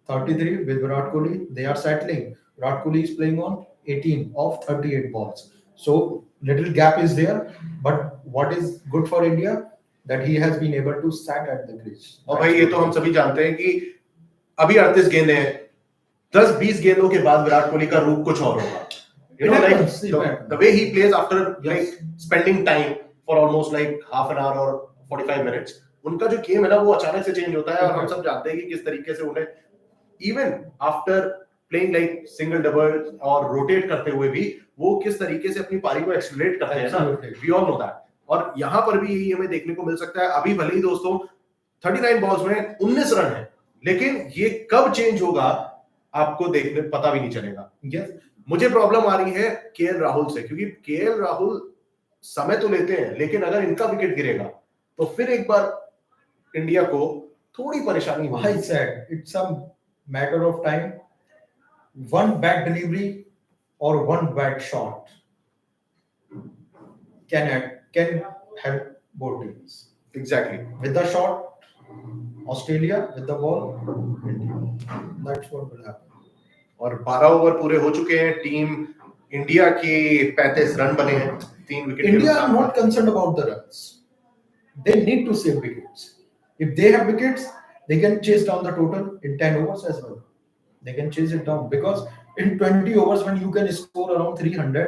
Speaker 3: 33 with Virat Kohli, they are settling. Virat Kohli is playing on 18 of 38 balls, so little gap is there, but what is good for India that he has been able to sat at the crease.
Speaker 2: और भाई ये तो हम सभी जानते हैं कि अभी 38 गेंदें हैं, 10-20 गेंदों के बाद विराट कोहली का रूप कुछ और होगा. You know,
Speaker 3: It
Speaker 2: like
Speaker 3: happens, it happens.
Speaker 2: the way he plays after
Speaker 3: Yes.
Speaker 2: like spending time for almost like half an hour or 45 minutes, उनका जो गेम है ना वो अचानक से चेंज होता है और हम सब जानते हैं कि किस तरीके से उन्हें even after playing like single double और रोटेट करते हुए भी वो किस तरीके से अपनी पारी को एक्सेलरेट करते हैं ना.
Speaker 3: Absolutely.
Speaker 2: We all know that. और यहाँ पर भी यही हमें देखने को मिल सकता है. अभी भले ही दोस्तों 39 बॉल्स में 19 रन है, लेकिन ये कब चेंज होगा आपको देखने पता भी नहीं चलेगा.
Speaker 3: Yes.
Speaker 2: मुझे प्रॉब्लम आ रही है केएल राहुल से क्योंकि केएल राहुल समय तो लेते हैं लेकिन अगर इनका विकेट गिरेगा तो फिर एक बार इंडिया को थोड़ी परेशानी
Speaker 3: I
Speaker 2: होगी.
Speaker 3: said it's a matter of time. One bad delivery or one bad shot can help both teams.
Speaker 2: Exactly.
Speaker 3: With the shot, Australia. With the ball, India. That's what will happen.
Speaker 2: और 12 over पूरे हो चुके हैं. Team India के 35 run बने हैं 3 wicket.
Speaker 3: India are not concerned about the runs. They need to save wickets. If they have wickets, they can chase down the total in 10 overs as well. They can chase it down because in 20 overs when you can score around 300,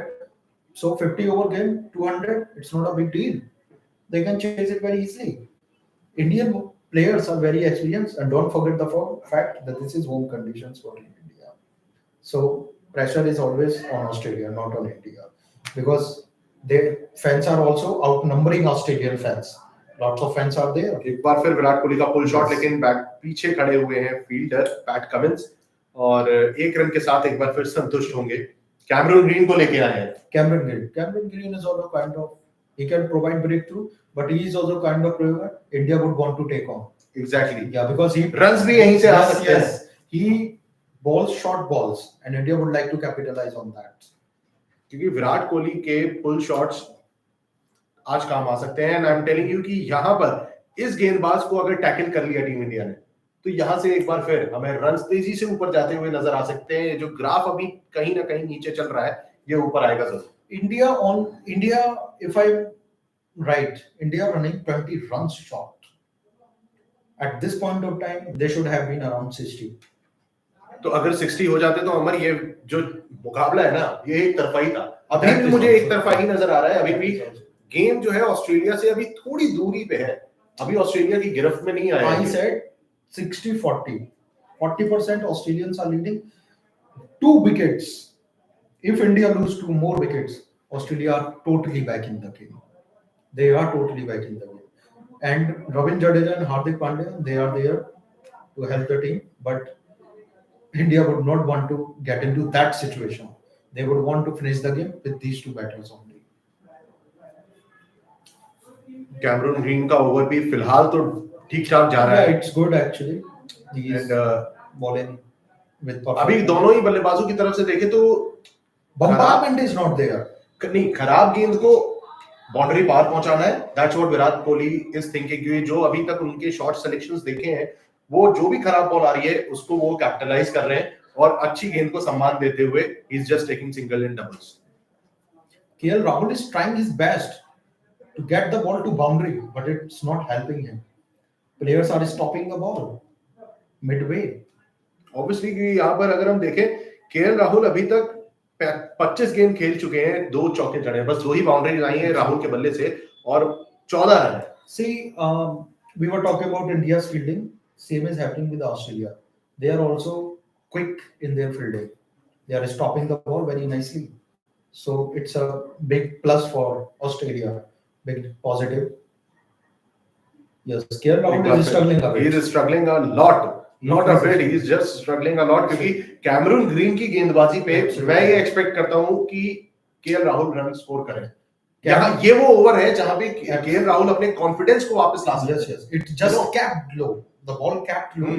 Speaker 3: so 50 over game 200, it's not a big deal. They can chase it very easily. Indian players are very experienced, and don't forget the fact that this is home conditions for India. So pressure is always on Australia, not on India, because Their fans are also outnumbering Australian fans. Lots of fans are there.
Speaker 2: एक बार फिर विराट कोहली का pull shot,
Speaker 3: Yes.
Speaker 2: लेकिन back पीछे खड़े हुए हैं fielder PAT Cummins, और एक रन के साथ एक बार फिर संतुष्ट होंगे। कैमरून ग्रीन को लेके आए हैं।
Speaker 3: Cameron Green is also kind of, he can provide breakthrough, but he is also kind of player India would want to take on.
Speaker 2: Exactly.
Speaker 3: Yeah, because he
Speaker 2: Runs भी यहीं से आ सकते हैं।
Speaker 3: yes, he bowls short balls, and India would like to capitalize on that.
Speaker 2: क्योंकि विराट कोहली के पुल shots आज काम आ सकते हैं, and I am telling you कि यहाँ पर इस गेंदबाज को अगर टैकल कर लिया टीम इंडिया ने, तो यहाँ से एक बार फिर हमें रन तेजी से ऊपर जाते हुए नजर आ सकते हैं। जो ग्राफ अभी कहीं ना कहीं नीचे चल रहा है, ये ऊपर आएगा जरूर।
Speaker 3: India, if I'm right, India running 20 runs short. At this point of time, they should have been around 60.
Speaker 2: तो अगर 60 हो जाते तो अमर, ये जो मुकाबला है ना, ये एक तरफा ही था। अभी भी मुझे एक तरफा ही नजर आ रहा है। अभी भी गेम जो है ऑस्ट्रेलिया से अभी थोड़ी दूरी पे है, अभी ऑस्ट्रेलिया की गिरफ्त में नहीं आया।
Speaker 3: I said 60-40. 40% Australians are leading. 2 wickets. If India lose 2 more wickets, Australia are totally back in the game. They are totally back in the game. And Ravindra Jadeja and Hardik Pandya, they are there to help the team. But India would not want to get into that situation. They would want to finish the game with these 2 batters only.
Speaker 2: Cameron Green का over भी फिलहाल तो ठीक ठाक जा रहा है।
Speaker 3: Yeah, it's good actually. He is bowling with perfect.
Speaker 2: अभी दोनों ही बल्लेबाजों की तरफ से देखें तो
Speaker 3: bombardment is not there.
Speaker 2: नहीं, खराब गेंद को बाउंड्री पार पहुंचाना है। That's what Virat Kohli is thinking. क्योंकि जो अभी तक उनके शॉट सिलेक्शंस देखे हैं, वो जो भी खराब बॉल आ रही है उसको वो कैपिटलाइज कर रहे हैं, और अच्छी गेंद को सम्मान देते हुए he is just taking single and doubles.
Speaker 3: KL Rahul is trying his best to get the ball to boundary, but it's not helping him. Players are stopping the ball midway.
Speaker 2: Obviously कि यहाँ पर अगर हम देखें, KL Rahul अभी तक 25 गेंद खेल चुके हैं, 2 चौके जड़े हैं, बस 2 ही बाउंड्री आई है राहुल के बल्ले से, और 14 रन है।
Speaker 3: See, we were talking about India's fielding. Same is happening with Australia. They are also quick in their fielding. They are stopping the ball very nicely. So it's a big plus for Australia. Big positive. Yes, KL Rahul is struggling a bit.
Speaker 2: He is struggling a lot. Not a bit, he is just struggling a lot, क्योंकि Cameron Green की गेंदबाजी पे मैं ये expect करता हूँ कि KL Rahul run score करें। यहाँ ये वो ओवर है जहाँ पे केएल राहुल अपने कॉन्फिडेंस को वापस ला सकते हैं।
Speaker 3: Yes, yes. It just capped low. The ball capped low.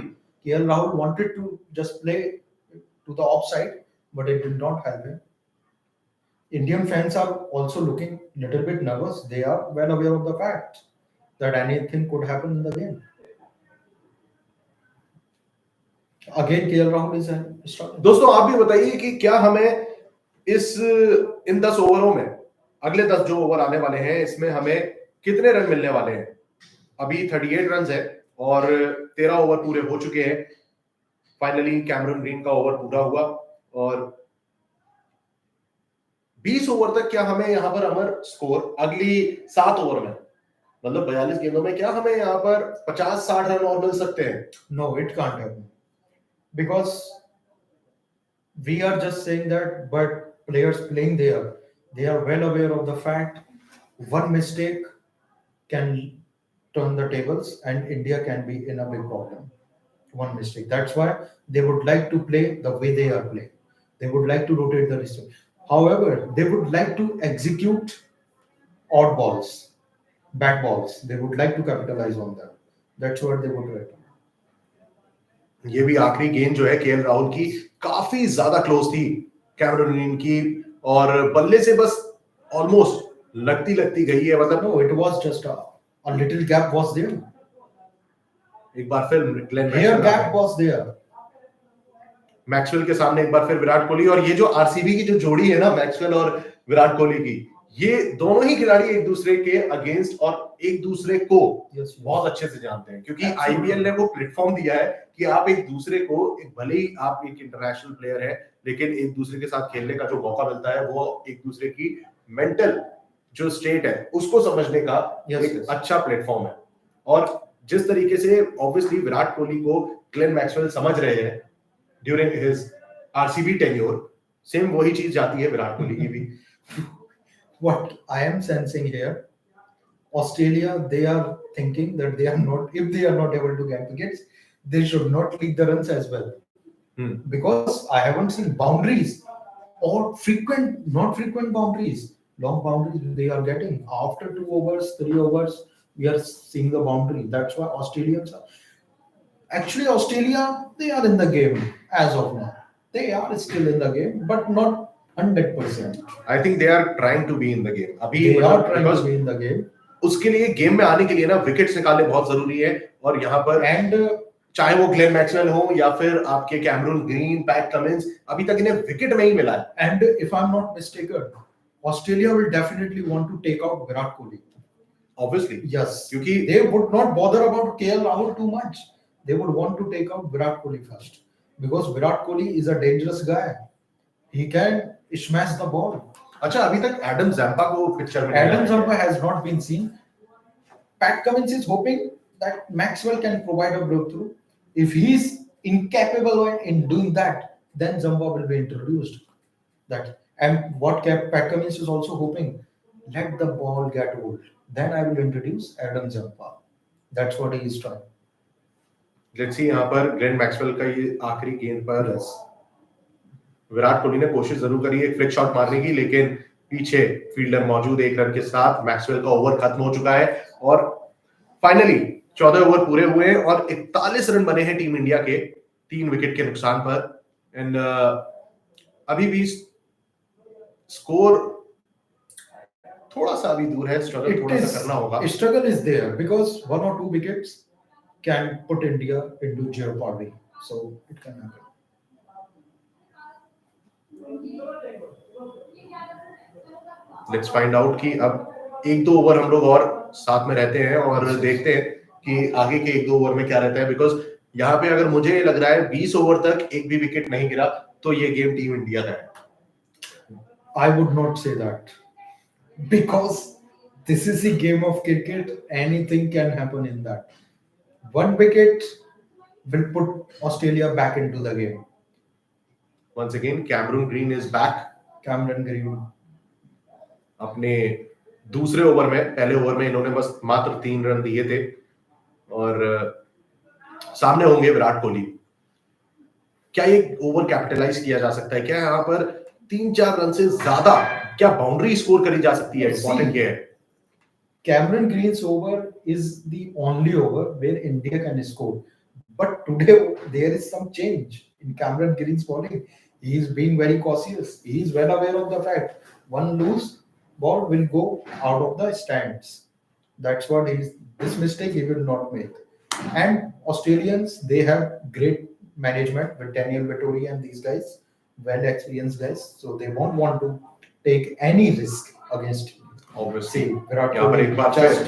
Speaker 3: KL Rahul wanted to just play to the offside, but it did not help him. Indian fans are also looking a little bit nervous. They are well aware of the fact that anything could happen in the game. Again, KL Rahul is struggling.
Speaker 2: दोस्तों आप भी बताइए कि क्या हमें इन 10 ओवरों में, अगले 10 जो ओवर आने वाले हैं, इसमें हमें कितने रन मिलने वाले हैं? अभी 38 रन है और 13 ओवर पूरे हो चुके हैं। फाइनली कैमरून ग्रीन का ओवर पूरा हुआ, और 20 ओवर तक क्या हमें यहाँ पर अमर स्कोर अगली 7 ओवर में, मतलब 42 गेंदों में, क्या हमें यहाँ पर 50-60 रन और मिल सकते हैं?
Speaker 3: No, it can't happen. Because we are just saying that, but players playing there, they are well aware of the fact one mistake can turn the tables and India can be in a big problem. One mistake. That's why they would like to play the way they are playing. They would like to rotate the wrist. However, they would like to execute odd balls, bad balls. They would like to capitalize on that. That's what they would like.
Speaker 2: ये भी आखिरी गेंद जो है KL Rahul की काफी ज्यादा close थी कैमरून ग्रीन की, और बल्ले से बस ऑलमोस्ट लगती गई है। मतलब
Speaker 3: No, it was just a little gap was there.
Speaker 2: एक बार फिर Glenn
Speaker 3: Here gap was there.
Speaker 2: Maxwell के सामने एक बार फिर विराट कोहली, और ये जो आरसीबी की जो जोड़ी है ना, मैक्सवेल और विराट कोहली की, ये दोनों ही खिलाड़ी एक दूसरे के अगेंस्ट और एक दूसरे को बहुत अच्छे से जानते हैं, क्योंकि आईपीएल ने वो प्लेटफॉर्म दिया है कि आप एक दूसरे को, भले ही आप एक इंटरनेशनल प्लेयर है, लेकिन एक दूसरे के साथ खेलने का जो मौका मिलता है, वो एक दूसरे की मेंटल जो स्टेट है उसको समझने का एक अच्छा प्लेटफॉर्म है। और जिस तरीके से ऑब्वियसली विराट कोहली को ग्लेन मैक्सवेल समझ रहे हैं during his RCB tenure, same वही चीज जाती है विराट कोहली की भी।
Speaker 3: what I am sensing here, Australia, they are thinking that they are not, if they are not able to get wickets, they should not lead the runs as well. Because I haven't seen boundaries or not frequent boundaries, long boundaries they are getting. After 2 overs, 3 overs, we are seeing the boundary. That's why Australians are actually Australia, they are in the game as of now. They are still in the game, but not 100%.
Speaker 2: I think they are trying to be in the game. अभी
Speaker 3: They are
Speaker 2: मतलब
Speaker 3: trying
Speaker 2: because
Speaker 3: to be in the game.
Speaker 2: उसके लिए game में आने के लिए ना wickets निकालने बहुत जरूरी है और यहाँ पर
Speaker 3: And
Speaker 2: चाहे वो ग्लेन मैक्सवेल हो या फिर आपके कैमरून ग्रीन, पैट कमिंस, अभी तक इन्हें विकेट नहीं मिला है.
Speaker 3: and if I'm not mistaken, Australia will definitely want to take out Virat Kohli.
Speaker 2: Obviously,
Speaker 3: Yes,
Speaker 2: क्योंकि
Speaker 3: they would not bother about KL Rahul too much. They would want to take out Virat Kohli first because Virat Kohli is a dangerous guy. He can smash the ball.
Speaker 2: अच्छा अभी तक Adam Zampa को picture में
Speaker 3: Adam Zampa has not been seen. Pat Cummins is hoping that Maxwell can provide a breakthrough. If he is incapable in doing that, then Zampa will be introduced. That and what Pat Cummins is also hoping, let the ball get old. Then I will introduce Adam Zampa. That's what he is trying.
Speaker 2: Let's see यहाँ पर Glenn Maxwell का ये आखिरी गेंद पर विराट कोहली ने कोशिश जरूर करी एक फ्लिक शॉट मारने की, लेकिन पीछे फील्डर मौजूद. एक रन के साथ मैक्सवेल का ओवर खत्म हो चुका है और फाइनली 14 ओवर पूरे हुए हैं और 41 रन बने हैं टीम इंडिया के 3 विकेट के नुकसान पर. एंड अभी भी स्कोर थोड़ा सा अभी दूर है. स्ट्रगल थोड़ा सा करना होगा.
Speaker 3: Struggle is there because 1 or 2 wickets can put India into jeopardy. So it can happen.
Speaker 2: Let's find out कि अब 1-2 ओवर हम लोग और साथ में रहते हैं और देखते हैं कि आगे के 1-2 ओवर में क्या रहता है. बिकॉज यहाँ पे अगर मुझे लग रहा है 20 ओवर तक एक भी विकेट नहीं गिरा तो ये गेम टीम इंडिया का है.
Speaker 3: I would not say that because this is a game of cricket. Anything can happen in that. 1 wicket will put Australia back into the game.
Speaker 2: Once again, Cameron Green is back.
Speaker 3: Cameron Green.
Speaker 2: अपने दूसरे over में, पहले over में इन्होंने बस मात्र 3 run दिए थे और सामने होंगे विराट कोहली. क्या ये ओवर कैपिटलाइज किया जा सकता है? क्या यहाँ पर 3-4 रन से ज्यादा क्या बाउंड्री स्कोर करी जा सकती है? इंपॉर्टेंट ये है.
Speaker 3: Cameron Green's over is the only over where India can score. But today there is some change in Cameron Green's bowling. He is being very cautious. He is well aware of the fact one loose ball will go out of the stands. That's what this mistake he will not make. And Australians, they have great management with Daniel Vettori and these guys, well experienced guys. So they won't want to take any risk against him.
Speaker 2: Obviously,
Speaker 3: Virat
Speaker 2: यहाँ पर एक बार
Speaker 3: just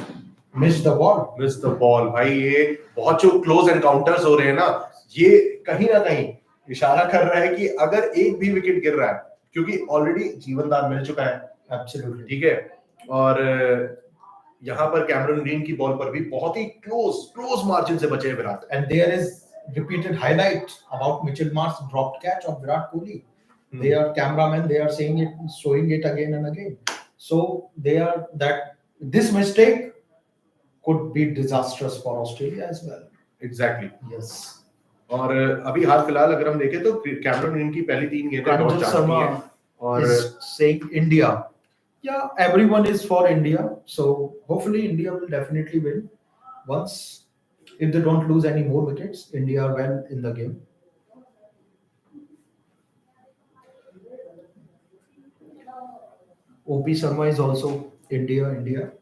Speaker 3: miss the ball.
Speaker 2: Miss the ball. भाई ये बहुत जो close encounters हो रहे हैं ना, ये कहीं ना कहीं इशारा कर रहा है कि अगर एक भी विकेट गिर रहा है, क्योंकि ऑलरेडी जीवनदान मिल चुका है.
Speaker 3: Absolutely.
Speaker 2: ठीक है. और यहाँ पर कैमरन ग्रीन की बॉल पर भी बहुत ही क्लोज मार्जिन से बचे Virat.
Speaker 3: And there is repeated highlight about Mitchell Marsh's dropped catch of Virat Kohli. They are cameramen. They are saying it, showing it again and again. So they are that this mistake could be disastrous for Australia as well.
Speaker 2: Exactly.
Speaker 3: Yes.
Speaker 2: और अभी हाल फिलहाल अगर हम देखें तो Cameron green की पहली 3 गेंदें
Speaker 3: Pranjal
Speaker 2: बहुत जाती
Speaker 3: Sharma
Speaker 2: हैं और
Speaker 3: is saying India. Yeah, everyone is for India. So hopefully India will definitely win. Once, if they don't lose any more wickets, India are well in the game. OP Sharma is also India.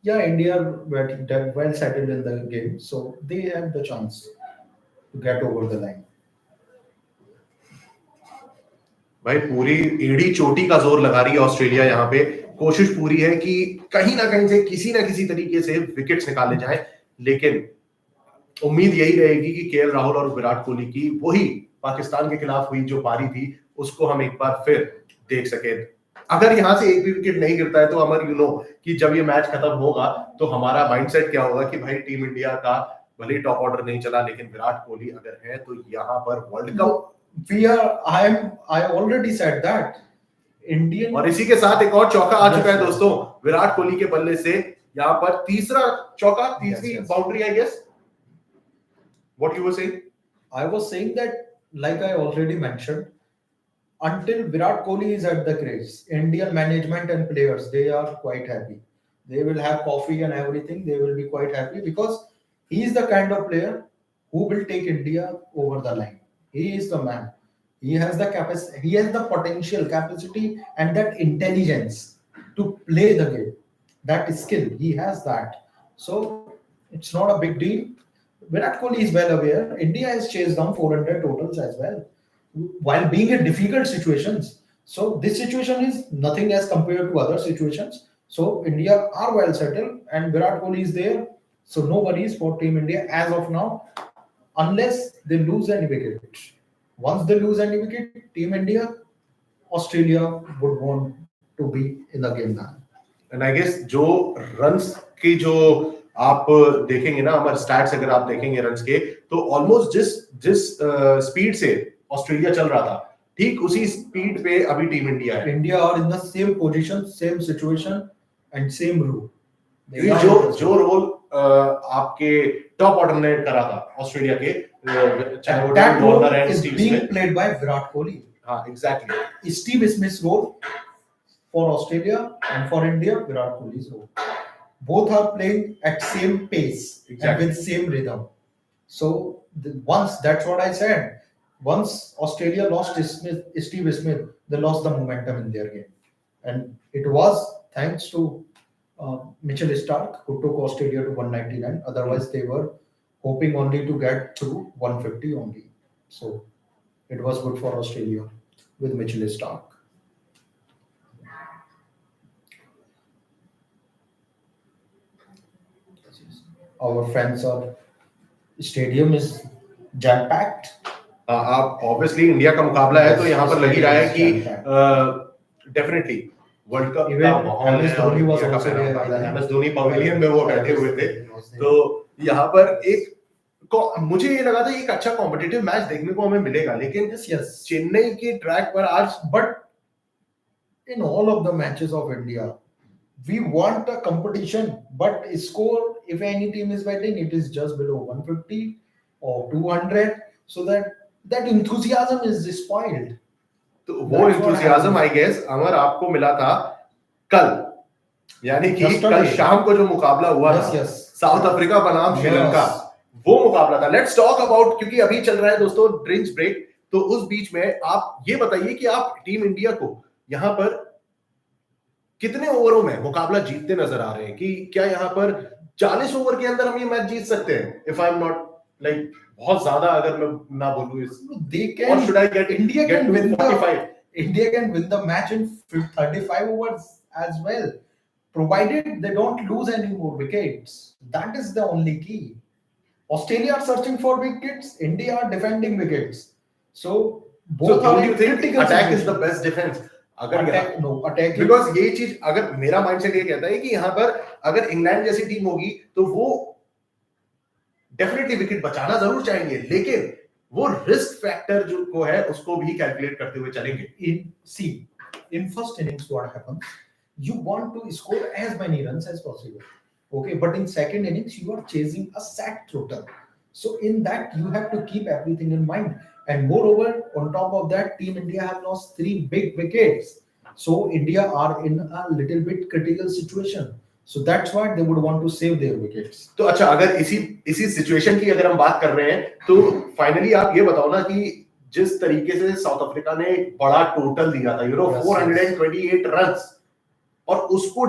Speaker 3: Yeah, India are well settled in the game, so they have the chance to get over the line.
Speaker 2: भाई पूरी एड़ी चोटी का जोर लगा रही है Australia. यहाँ पे कोशिश पूरी है कि कहीं ना कहीं से किसी ना किसी तरीके से विकेट्स निकाले जाएं, लेकिन उम्मीद यही रहेगी कि केएल राहुल और विराट कोहली की वही पाकिस्तान के खिलाफ हुई जो पारी थी उसको हम एक बार फिर देख सके. अगर यहाँ से एक भी विकेट नहीं गिरता है तो अमर यू नो कि जब ये मैच खत्म होगा तो हमारा माइंडसेट क्या होगा कि भाई टीम इंडिया का भले टॉप ऑर्डर नहीं चला, लेकिन विराट कोहली अगर है तो यहाँ पर world cup
Speaker 3: I already said that Indian
Speaker 2: और इसी के साथ एक और चौका आ चुका है
Speaker 3: Yes,
Speaker 2: दोस्तों विराट कोहली के बल्ले से, यहाँ पर तीसरा चौका, तीसरी
Speaker 3: yes.
Speaker 2: Boundary I guess. What you were saying?
Speaker 3: I was saying that, like I already mentioned, until Virat Kohli is at the crease, Indian management and players, they are quite happy. They will have coffee and everything. They will be quite happy because he is the kind of player who will take India over the line. He is the man. He has the capacity. He has the potential, capacity, and that intelligence to play the game. That skill, he has that. So it's not a big deal. Virat Kohli is well aware. India has chased down 400 totals as well while being in difficult situations. So this situation is nothing as compared to other situations. So India are well settled and Virat Kohli is there. So no worries for Team India as of now, unless they lose any wicket. Once they lose any wicket, Team India, Australia would want to be in the game now.
Speaker 2: And I guess जो runs की जो आप देखेंगे ना, हमारे stats अगर आप देखेंगे रन्स के, तो ऑलमोस्ट जिस जिस स्पीड से ऑस्ट्रेलिया चल रहा था, ठीक उसी स्पीड पे अभी टीम इंडिया है.
Speaker 3: India are in the same position, same situation and same rule.
Speaker 2: जो रोल आपके टॉप ऑर्डर ने करा था ऑस्ट्रेलिया के, चाहे वो
Speaker 3: that role
Speaker 2: Warner and
Speaker 3: is
Speaker 2: Steve
Speaker 3: being
Speaker 2: Smith.
Speaker 3: played by Virat Kohli.
Speaker 2: हाँ, exactly.
Speaker 3: Steve Smith's role for Australia and for India, Virat Kohli's role. Both are playing at same pace
Speaker 2: Exactly.
Speaker 3: and with same rhythm. So once, that's what I said. Once Australia lost Steve Smith, they lost the momentum in their game, and it was thanks to Mitchell Stark who took Australia to 199. Otherwise, they were hoping only to get through 150 only. So it was good for Australia with Mitchell Stark. Our fans are stadium is jam packed.
Speaker 2: आप obviously India का मुकाबला है तो यहाँ पर लग ही रहा है कि डेफिनेटली वर्ल्ड कप का माहौल है और इंडिया का पहला एमएस धोनी पवेलियन में वो बैठे हुए थे. तो यहाँ पर एक मुझे ये लगा था एक अच्छा कॉम्पिटिटिव मैच देखने को हमें मिलेगा, लेकिन चेन्नई के ट्रैक पर आज,
Speaker 3: but in all of the matches of India we want a competition, but score, if any team is batting, it is just below 150 or 200, so that enthusiasm is spoiled.
Speaker 2: तो वो enthusiasm I guess अमर आपको मिला था कल, यानी कि कल शाम को जो मुकाबला हुआ था साउथ अफ्रीका बनाम श्रीलंका, वो मुकाबला था. लेट्स टॉक अबाउट, क्योंकि अभी चल रहा है दोस्तों ड्रिंक्स ब्रेक, तो उस बीच में आप ये बताइए कि आप टीम इंडिया को यहाँ पर कितने ओवरों में मुकाबला जीतते नजर आ रहे हैं, कि क्या यहाँ पर 40 ओवर के अंदर हम ये मैच जीत सकते हैं? If I am not like बहुत ज्यादा अगर मैं ना बोलूं इस,
Speaker 3: they can,
Speaker 2: or should I get
Speaker 3: India
Speaker 2: get
Speaker 3: can win
Speaker 2: 45?
Speaker 3: India can win the match in 35 overs as well, provided they don't lose any more wickets. That is the only key. Australia are searching for wickets, India are defending wickets. So both
Speaker 2: so
Speaker 3: are
Speaker 2: do you think
Speaker 3: critical
Speaker 2: attack
Speaker 3: situation.
Speaker 2: is the best defense? अगर
Speaker 3: attack,
Speaker 2: because ये चीज, अगर मेरा mindset ये कहता है कि यहाँ पर अगर इंग्लैंड जैसी टीम होगी तो वो डेफिनेटली विकेट बचाना जरूर चाहेंगे, लेकिन वो रिस्क फैक्टर जो को है उसको भी कैलकुलेट करते हुए चलेंगे.
Speaker 3: In first innings what happens, you want to score as many runs as possible, okay, but in second innings you are chasing a sack total, so in that you have to keep everything in mind. And moreover, on top of that, Team India have lost 3 big wickets. So India are in a little bit critical situation. So that's why they would want to save their wickets.
Speaker 2: तो अच्छा, अगर इसी situation की अगर हम बात कर रहे हैं, तो फाइनली आप ये बताओ ना कि जिस तरीके से साउथ अफ्रीका ने एक बड़ा टोटल दिया था, 428 रन्स, और उसको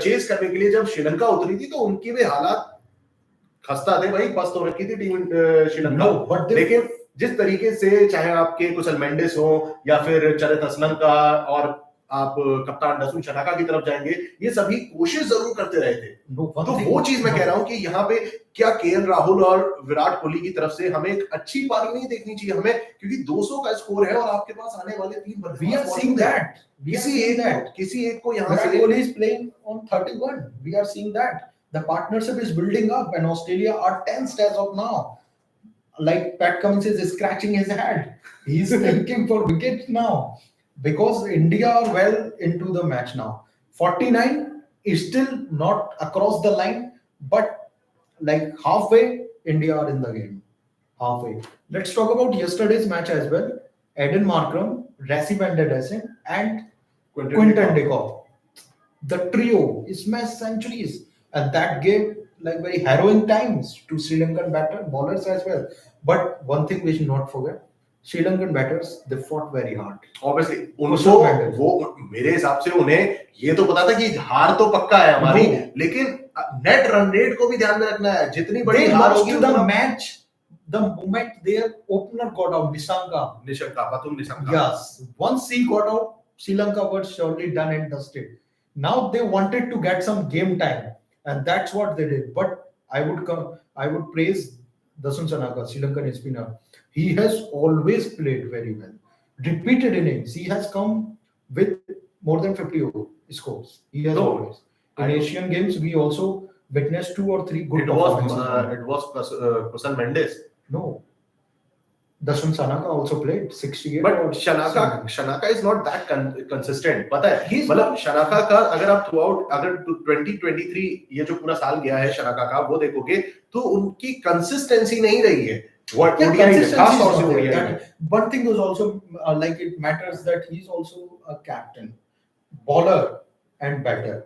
Speaker 2: चेस करने के लिए जब श्रीलंका उतरी थी तो उनके भी हालात खस्ता थे भाई, पस्त हो रखी थी टीम श्रीलंका. लेकिन जिस तरीके से चाहे आपके कुशल मेंडिस हो या फिर चरित असलंका और आप कप्तान डसुन शनाका की तरफ जाएंगे, ये सभी कोशिश जरूर करते रहे थे. तो वो चीज मैं कह रहा हूं कि यहाँ पे क्या केएल राहुल और विराट कोहली की तरफ से हमें एक अच्छी पारी नहीं देखनी चाहिए हमें, क्योंकि 200 का स्कोर है और आपके पास आने वाले 3
Speaker 3: we are seeing that,
Speaker 2: किसी एक को यहाँ
Speaker 3: से Kohli is playing on 31. We are seeing that the partnership is building up and Australia are tensed as of now. Like Pat Cummins is scratching his head. He is thinking for wickets now. because India are well into the match now. 49 is still not across the line, but like halfway, India are in the game. Halfway. Let's talk about yesterday's match as well. Eden Markram, Rassi van der Dessen, and Quinton de Kock. The trio smashed centuries, and that gave like very harrowing times to Sri Lankan bowlers as well. But one thing we should not forget: Sri Lankan batters, they fought very hard.
Speaker 2: Obviously उनको वो मेरे हिसाब से उन्हें ये तो पता था कि हार तो पक्का है हमारी, लेकिन नेट रन रेट को भी ध्यान में रखना है. जितनी बड़ी हार होगी
Speaker 3: the match, the moment their opener got out, Pathum Nissanka. Yes, once he got out, Sri Lanka was surely done and dusted. Now they wanted to get some game time, and that's what they did. But I would praise Dasun Sanaka, Sri Lankan spinner. He has always played very well. Repeated innings, he has come with more than 50 scores. He has always. In Asian Games, we also witnessed 2 or 3 good performances.
Speaker 2: It was Kusan Mendes.
Speaker 3: No. Dasun Sanaka also played 68.
Speaker 2: But Shanaka is not that consistent. पता है? मतलब Shanaka का अगर आप throughout अगर 2023 ये जो पूरा साल गया है Shanaka का वो देखोगे तो उनकी consistency नहीं रही है. What खास तौर से ODI.
Speaker 3: One thing is also like it matters that he's also a captain, bowler and batter.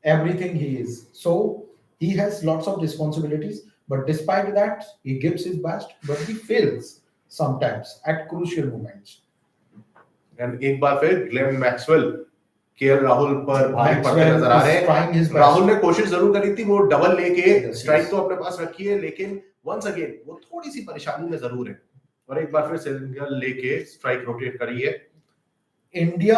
Speaker 3: Everything he is. So he has lots of responsibilities. But despite that, he gives his best, but he fails sometimes at crucial moments.
Speaker 2: And एक बार फिर Glenn Maxwell KL Rahul पर भारी पड़ते नजर आ रहे हैं. राहुल ने कोशिश जरूर करी थी, वो डबल लेके स्ट्राइक तो अपने पास रखी है, लेकिन वंस अगेन वो थोड़ी सी परेशानी में जरूर है. और एक बार फिर सिंगल लेके स्ट्राइक रोटेट करी है.
Speaker 3: India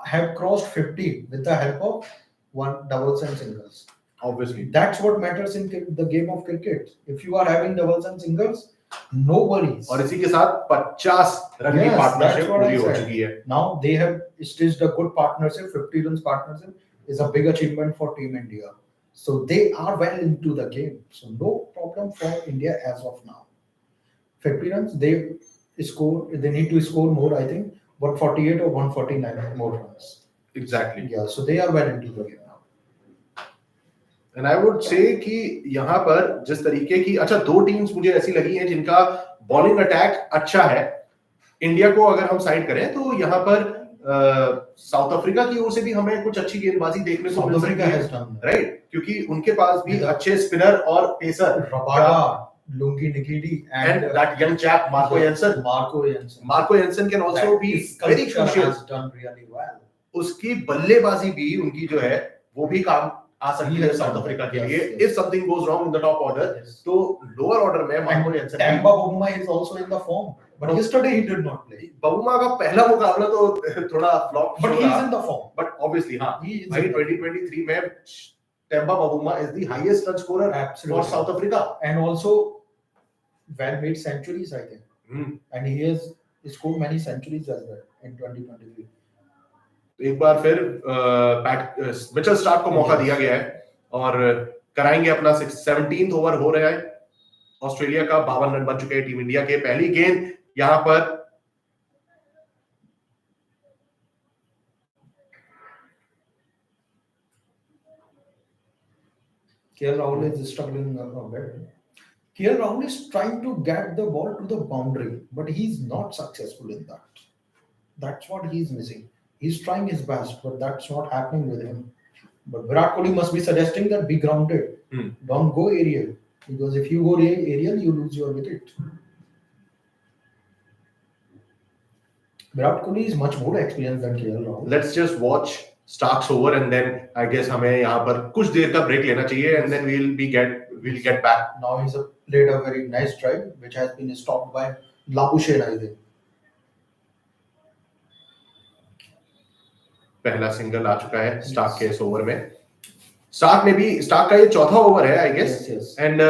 Speaker 3: have crossed 50 with the help of one doubles and singles.
Speaker 2: Obviously,
Speaker 3: that's what matters in the game of cricket. If you are having doubles and singles, no worries.
Speaker 2: और इसी के साथ 50 run की partnership पूरी हो चुकी है.
Speaker 3: Now they have stitched a good partnership. 50 runs partnership is a big achievement for Team India. So they are well into the game. So no problem for India as of now. 50 runs, they need to score more, I think, but 48 or 149 more runs.
Speaker 2: Exactly.
Speaker 3: Yeah, so they are well into the game.
Speaker 2: And I would say कि यहाँ पर जिस तरीके की अच्छा 2 teams मुझे ऐसी लगी हैं जिनका बॉलिंग अटैक अच्छा है. इंडिया को अगर हम साइड करें तो यहाँ पर साउथ अफ्रीका की ओर से भी हमें कुछ अच्छी गेंदबाजी देखने को मिल सकती है, राइट? क्योंकि उनके पास भी अच्छे स्पिनर और pacer
Speaker 3: Lungi Nikidi
Speaker 2: and that young chap Marco Jansen can also be very crucial.
Speaker 3: Has done really well.
Speaker 2: उसकी बल्लेबाजी भी उनकी जो है वो भी काम आ सकती है साउथ अफ्रीका के लिए. If something goes wrong in the top order, तो lower order में Marco Jansen.
Speaker 3: Temba Bavuma is also in the form, but yesterday he did not play.
Speaker 2: Bavuma का पहला मुकाबला तो थोड़ा flop,
Speaker 3: but he is in the form.
Speaker 2: But obviously हाँ, भाई 2023 में Temba Bavuma is the highest run scorer for South Africa,
Speaker 3: and also well made centuries, I think. And he has scored many centuries as well in 2023.
Speaker 2: एक बार फिर Mitchell Starc को मौका दिया गया है और कराएंगे अपना 17th ओवर हो रहा है. ऑस्ट्रेलिया का 52 रन बन चुके हैं टीम इंडिया के. पहली गेंद यहां पर
Speaker 3: KL Rahul is struggling a bit. KL Rahul is trying to get the ball to the boundary, but he's not successful in that. That's what he's missing. He's trying his best, but that's not happening with him. But Virat Kohli must be suggesting that be grounded. Don't go aerial. Because if you go aerial, you lose your wicket. Virat Kohli is much more experienced than KL Rahul.
Speaker 2: Let's just watch Stark's over and then I guess हमें यहाँ पर कुछ देर का break लेना चाहिए and then we'll get back.
Speaker 3: Now he's played a very nice drive which has been stopped by Labuschagne, I think.
Speaker 2: पहला single आ चुका है स्टार्क के इस ओवर में. स्टार्क का ये चौथा ओवर है आई गेस, एंड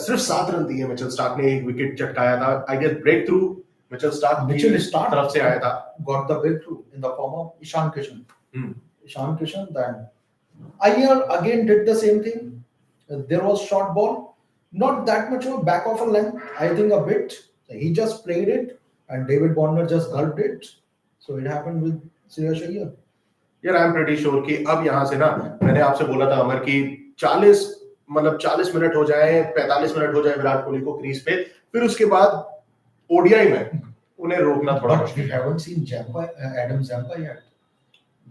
Speaker 2: सिर्फ 7 रन दिए मिचेल स्टार्क ने. एक विकेट चटकाया था I guess. Breakthrough Mitchell Starc तरफ से आया था.
Speaker 3: Got the breakthrough in the form of Ishan Kishan. Then Iyer again did the same thing. There was short ball, not that much of a back of a length, I think a bit. He just played it and David Warner just gulped it. So it happened with Shreyas Iyer.
Speaker 2: यार I am pretty sure कि अब यहाँ से ना, मैंने आपसे बोला था अमर कि 40 मतलब 40 मिनट हो जाए, 45 मिनट हो जाए विराट कोहली को क्रीज पे, फिर उसके बाद ओडीआई में उन्हें रोकना थोड़ा
Speaker 3: But
Speaker 2: मुश्किल
Speaker 3: we
Speaker 2: है।
Speaker 3: haven't seen Adam Zampa yet.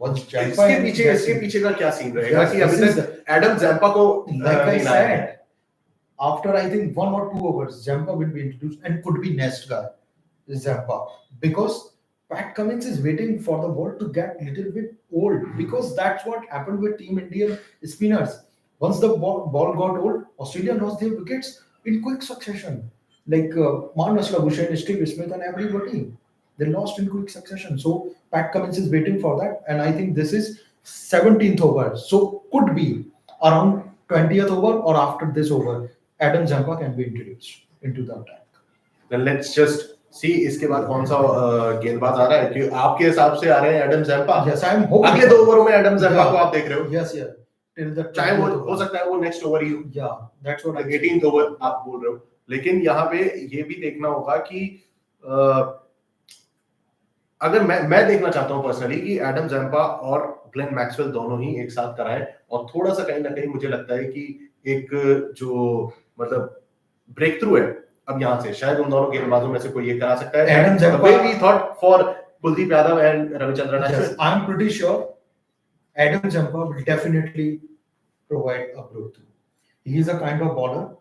Speaker 3: Once Zampa
Speaker 2: इसके पीछे का क्या सीन रहेगा
Speaker 3: Yes,
Speaker 2: कि अभी
Speaker 3: this is
Speaker 2: तक एडम जैम्पा को
Speaker 3: like I
Speaker 2: नहीं लाया है।
Speaker 3: said, after I think 1 or 2 overs, Zampa will be introduced and could be next guy, Zampa, because Pat Cummins is waiting for the ball to get little bit old, because that's what happened with Team Indian spinners. Once the ball got old, Australia lost their wickets in quick succession. Like Marnus Labuschagne, Steve Smith, and everybody, they lost in quick succession. So Pat Cummins is waiting for that, and I think this is 17th over, so could be around 20th over or after this over, Adam Zampa can be introduced into the attack.
Speaker 2: Then let's just see इसके बाद कौन सा गेंदबाज आ रहा है, कि आपके हिसाब से आ रहे हैं Adam Zampa.
Speaker 3: Yes, I am hoping.
Speaker 2: अगले 2 ओवरों में एडम जैम्पा को आप देख रहे हो।
Speaker 3: Yes, yeah. Till the
Speaker 2: चाहे वो हो सकता है वो नेक्स्ट ओवर ही हो।
Speaker 3: Yeah, that's what I'm
Speaker 2: 18th over आप बोल रहे हो, लेकिन यहाँ पे ये भी देखना होगा कि अगर मैं देखना चाहता हूं पर्सनली कि एडम जैम्पा और ग्लेन मैक्सवेल दोनों ही एक साथ कराएं, और थोड़ा सा कहीं ना कहीं मुझे लगता है कि एक जो मतलब ब्रेक थ्रू है अब यहाँ से, शायद उन दोनों गेंदबाजों में से कोई एक करा सकता है।
Speaker 3: Adam Zampa,
Speaker 2: we thought for Kuldeep Yadav and Ravichandran Ashwin.
Speaker 3: Yes, I'm pretty sure Adam Zampa will definitely provide a breakthrough. He is a kind of bowler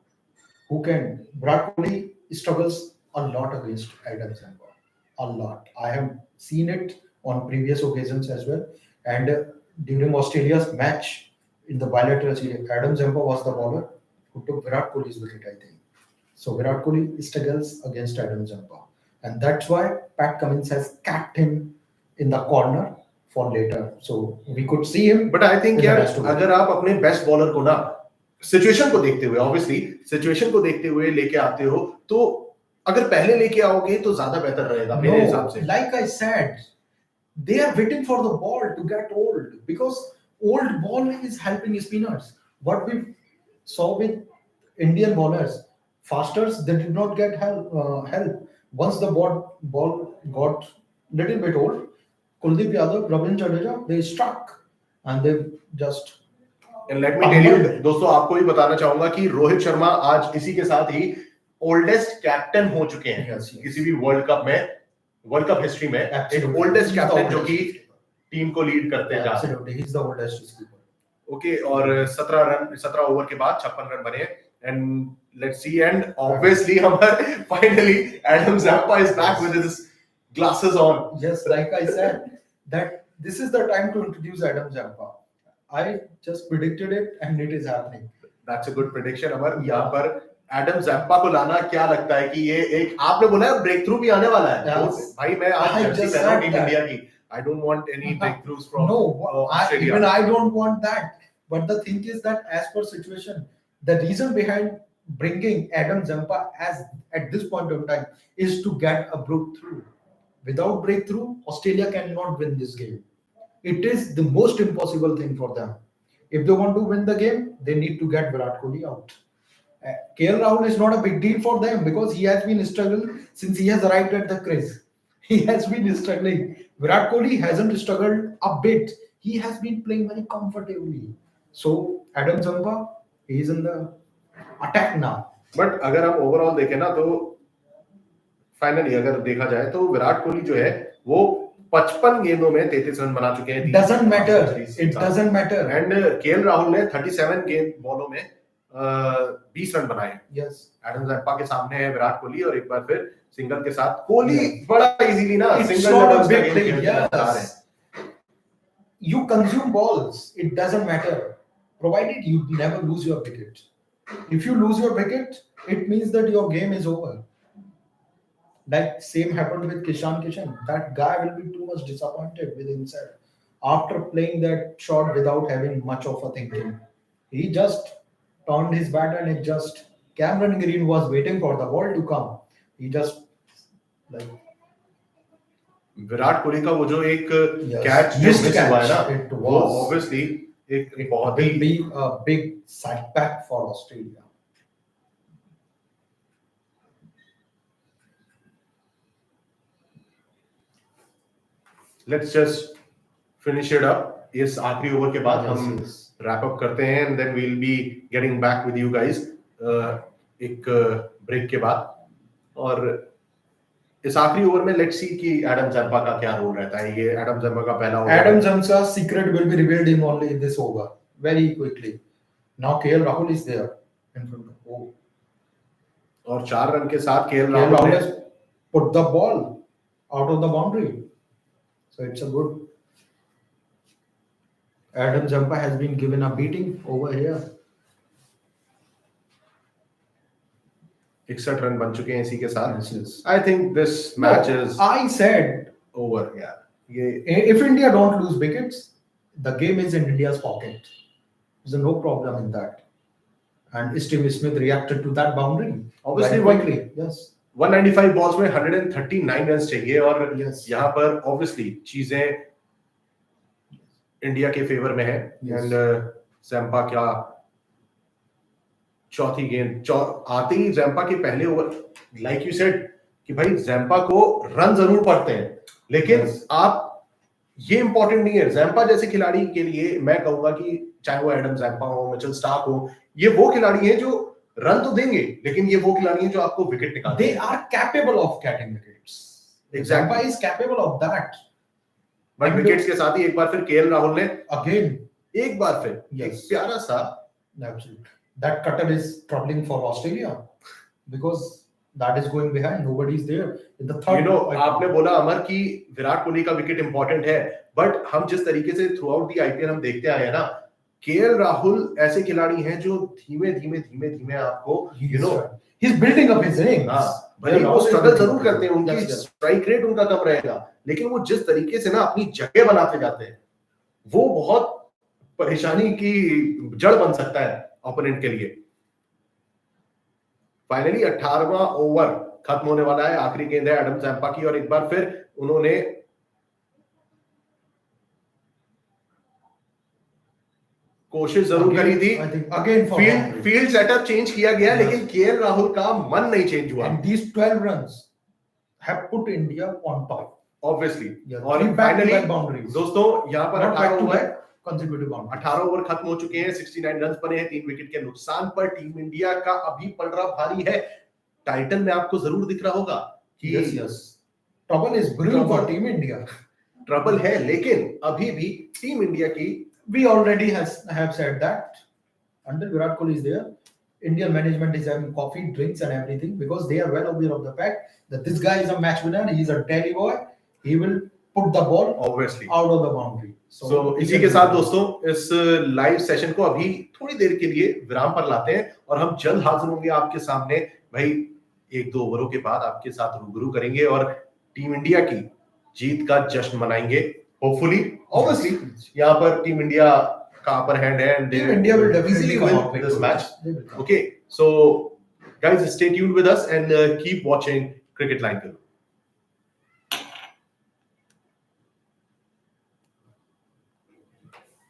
Speaker 3: who can. Virat Kohli struggles a lot against Adam Zampa. A lot. I have seen it on previous occasions as well. And during Australia's match in the bilateral series, Adam Zampa was the bowler who took Virat Kohli's wicket, I think. So Virat Kohli struggles against Adam Zampa. And that's why Pat Cummins has capped him in the corner for later. So we could see him.
Speaker 2: But I think यार अगर आप अपने best bowler को ना situation को देखते हुए, obviously situation को देखते हुए लेके आते हो, तो अगर पहले लेके आओगे तो ज्यादा बेहतर रहेगा मेरे हिसाब से।
Speaker 3: Like I said, they are waiting for the ball to get old, because old ball is helping spinners. What we saw with Indian bowlers, fasters, they did not get help. Once the ball got little bit old, Kuldeep Yadav, Ravindra Jadeja, they struck and they just.
Speaker 2: And let me tell you, दोस्तों आपको भी बताना चाहूंगा कि रोहित शर्मा आज इसी के साथ ही ओल्डेस्ट कैप्टन हो चुके हैं। किसी भी वर्ल्ड कप में, वर्ल्ड कप हिस्ट्री में एक ओल्डेस्ट कैप्टन जो कि टीम को लीड करते हैं।
Speaker 3: Absolutely, he is the oldest skipper.
Speaker 2: Okay, और 17 ओवर के बाद 56 रन बने, and let's see, and obviously हमारे finally Adam Zampa is back with his glasses on.
Speaker 3: Yes, like I said, that this is the time to introduce Adam Zampa. I just predicted it and it is happening.
Speaker 2: That's a good prediction, अमर। यहाँ पर Adam Zampa को लाना, क्या लगता है कि ये एक, आपने बोला है ब्रेक थ्रू भी आने वाला है।
Speaker 3: Yes.
Speaker 2: भाई मैं आज जर्सी पहना हूं टीम इंडिया की। I don't want any breakthroughs from Australia.
Speaker 3: Even I don't want that. But the thing is that as per situation, the reason behind bringing Adam Zampa as at this point of time is to get a breakthrough. Without breakthrough, Australia cannot win this game. It is the most impossible thing for them. If they want to win the game, they need to get Virat Kohli out. KL Rahul is not a big deal for them because he has been struggling since he has arrived at the crease. He has been struggling. Virat Kohli hasn't struggled a bit. He has been playing very comfortably. So Adam Zampa, he is in the attack now.
Speaker 2: But अगर हम overall देखें ना, तो finally अगर देखा जाए तो विराट कोहली जो है वो 55 गेंदों में 33 रन बना चुके हैं।
Speaker 3: Doesn't matter. It doesn't matter.
Speaker 2: And KL Rahul ने 37 गेंद बॉलों में 20 रन बनाए।
Speaker 3: Yes.
Speaker 2: एडम जैम्पा के सामने है विराट कोहली, और एक बार फिर सिंगल के साथ कोहली बड़ा इजीली ना single
Speaker 3: yes. You consume balls, it doesn't matter, provided you never lose your wicket. If you lose your wicket, it means that your game is over. Like same happened with Kishan. That guy will be too much disappointed with himself after playing that shot without having much of a thinking. He just turned his bat and it just Cameron Green was waiting for the ball to come. He just like
Speaker 2: Virat Kohli का वो जो एक catch जो miss हुआ है ना, वो obviously एक बहुत ही
Speaker 3: will be a big setback for Australia.
Speaker 2: Let's just finish it up. इस आखिरी ओवर के बाद हम रैप अप करते हैं and then we will be getting back with you guys एक ब्रेक के बाद। और इस आखिरी ओवर में लेट्स सी कि एडम जम्पा का क्या रोल रहता है। ये एडम जम्पा का पहला over.
Speaker 3: Adam Zamsa's secret will be revealed in only in this over very quickly. Now KL Rahul is there in front of home.
Speaker 2: और 4 रन के साथ KL
Speaker 3: KL Rahul
Speaker 2: Rahul
Speaker 3: has put the ball out of the boundary. So it's a good. Adam Zampa has been given a beating over here.
Speaker 2: 61 run बन चुके हैं इसी के साथ। I think this match is
Speaker 3: I said
Speaker 2: over यार। ये
Speaker 3: if India don't lose wickets, the game is in India's pocket. There's no problem in that. And Steve Smith reacted to that boundary.
Speaker 2: Obviously,
Speaker 3: very quickly. Yes.
Speaker 2: 195 balls में 139 run चाहिए और
Speaker 3: Yes.
Speaker 2: यहाँ पर obviously चीजें India के favour में है।
Speaker 3: Yes.
Speaker 2: And Zampa क्या चौथी गेंद आते ही जैम्पा के पहले ओवर लाइक यू सेड कि भाई जैम्पा को रन जरूर पड़ते हैं लेकिन
Speaker 3: Yes.
Speaker 2: आप ये इंपॉर्टेंट नहीं है। जैम्पा जैसे खिलाड़ी के लिए मैं कहूंगा कि चाहे वो एडम जैम्पा हो, मिचेल स्टार्क हो, ये वो खिलाड़ी हैं जो रन तो देंगे लेकिन ये वो खिलाड़ी हैं जो आपको विकेट निकालते
Speaker 3: They are capable of getting wickets.
Speaker 2: Exactly.
Speaker 3: Zampa is capable of that.
Speaker 2: But wickets के साथ ही एक बार फिर केएल राहुल ने
Speaker 3: Again.
Speaker 2: एक बार फिर
Speaker 3: Yes.
Speaker 2: एक प्यारा सा
Speaker 3: Absolutely. That cutter is troubling for Australia because that is going behind. Nobody is there in the third.
Speaker 2: आपने बोला अमर कि विराट कोहली का विकेट इंपॉर्टेंट है बट हम जिस तरीके से थ्रू आउट दी आईपीएल हम देखते आए हैं ना, केएल राहुल ऐसे खिलाड़ी हैं जो धीमे धीमे आपको
Speaker 3: he's building up his innings.
Speaker 2: भले वो स्ट्रगल जरूर करते हैं, उनकी स्ट्राइक रेट उनका कम रहेगा लेकिन वो जिस तरीके से ना अपनी जगह बनाते जाते हैं वो बहुत परेशानी की जड़ बन सकता है ओपोनेंट के लिए। फाइनली 18वां ओवर खत्म होने वाला है। आखिरी गेंद है एडम जैम्पा की और एक बार फिर उन्होंने कोशिश जरूर करी थी। फील्ड सेटअप चेंज किया गया लेकिन केएल राहुल का मन नहीं चेंज हुआ।
Speaker 3: And these 12 runs have put India on top.
Speaker 2: Obviously.
Speaker 3: Yeah,
Speaker 2: और फाइनली दोस्तों यहाँ पर 18 ओवर
Speaker 3: consecutive boundaries.
Speaker 2: 18 ओवर खत्म हो चुके हैं, 69 रन बने हैं 3 विकेट के नुकसान पर। टीम इंडिया का अभी पलड़ा भारी है। टाइटल में आपको जरूर दिख रहा होगा कि
Speaker 3: yes. Trouble is brewing for Team India.
Speaker 2: Trouble है लेकिन अभी भी टीम इंडिया की
Speaker 3: we already have said that until Virat Kohli is there, Indian management is having coffee, drinks and everything because they are well aware of the fact that this guy is a match winner. He is a Delhi boy. He will put the ball
Speaker 2: obviously
Speaker 3: out of the boundary.
Speaker 2: So इसी के साथ दोस्तों इस live session को अभी थोड़ी देर के लिए विराम पर लाते हैं और हम जल्द हाजिर होंगे आपके सामने। भाई 1-2 ओवरों के बाद आपके साथ रूबरू करेंगे और टीम इंडिया की जीत का जश्न मनाएंगे। होपफुली ऑब्वियसली यहाँ पर टीम इंडिया का अपर हैंड है and
Speaker 3: Team India will definitely
Speaker 2: win
Speaker 3: come
Speaker 2: this match. Okay, so guys stay tuned with us and keep watching Cricket Line Guru.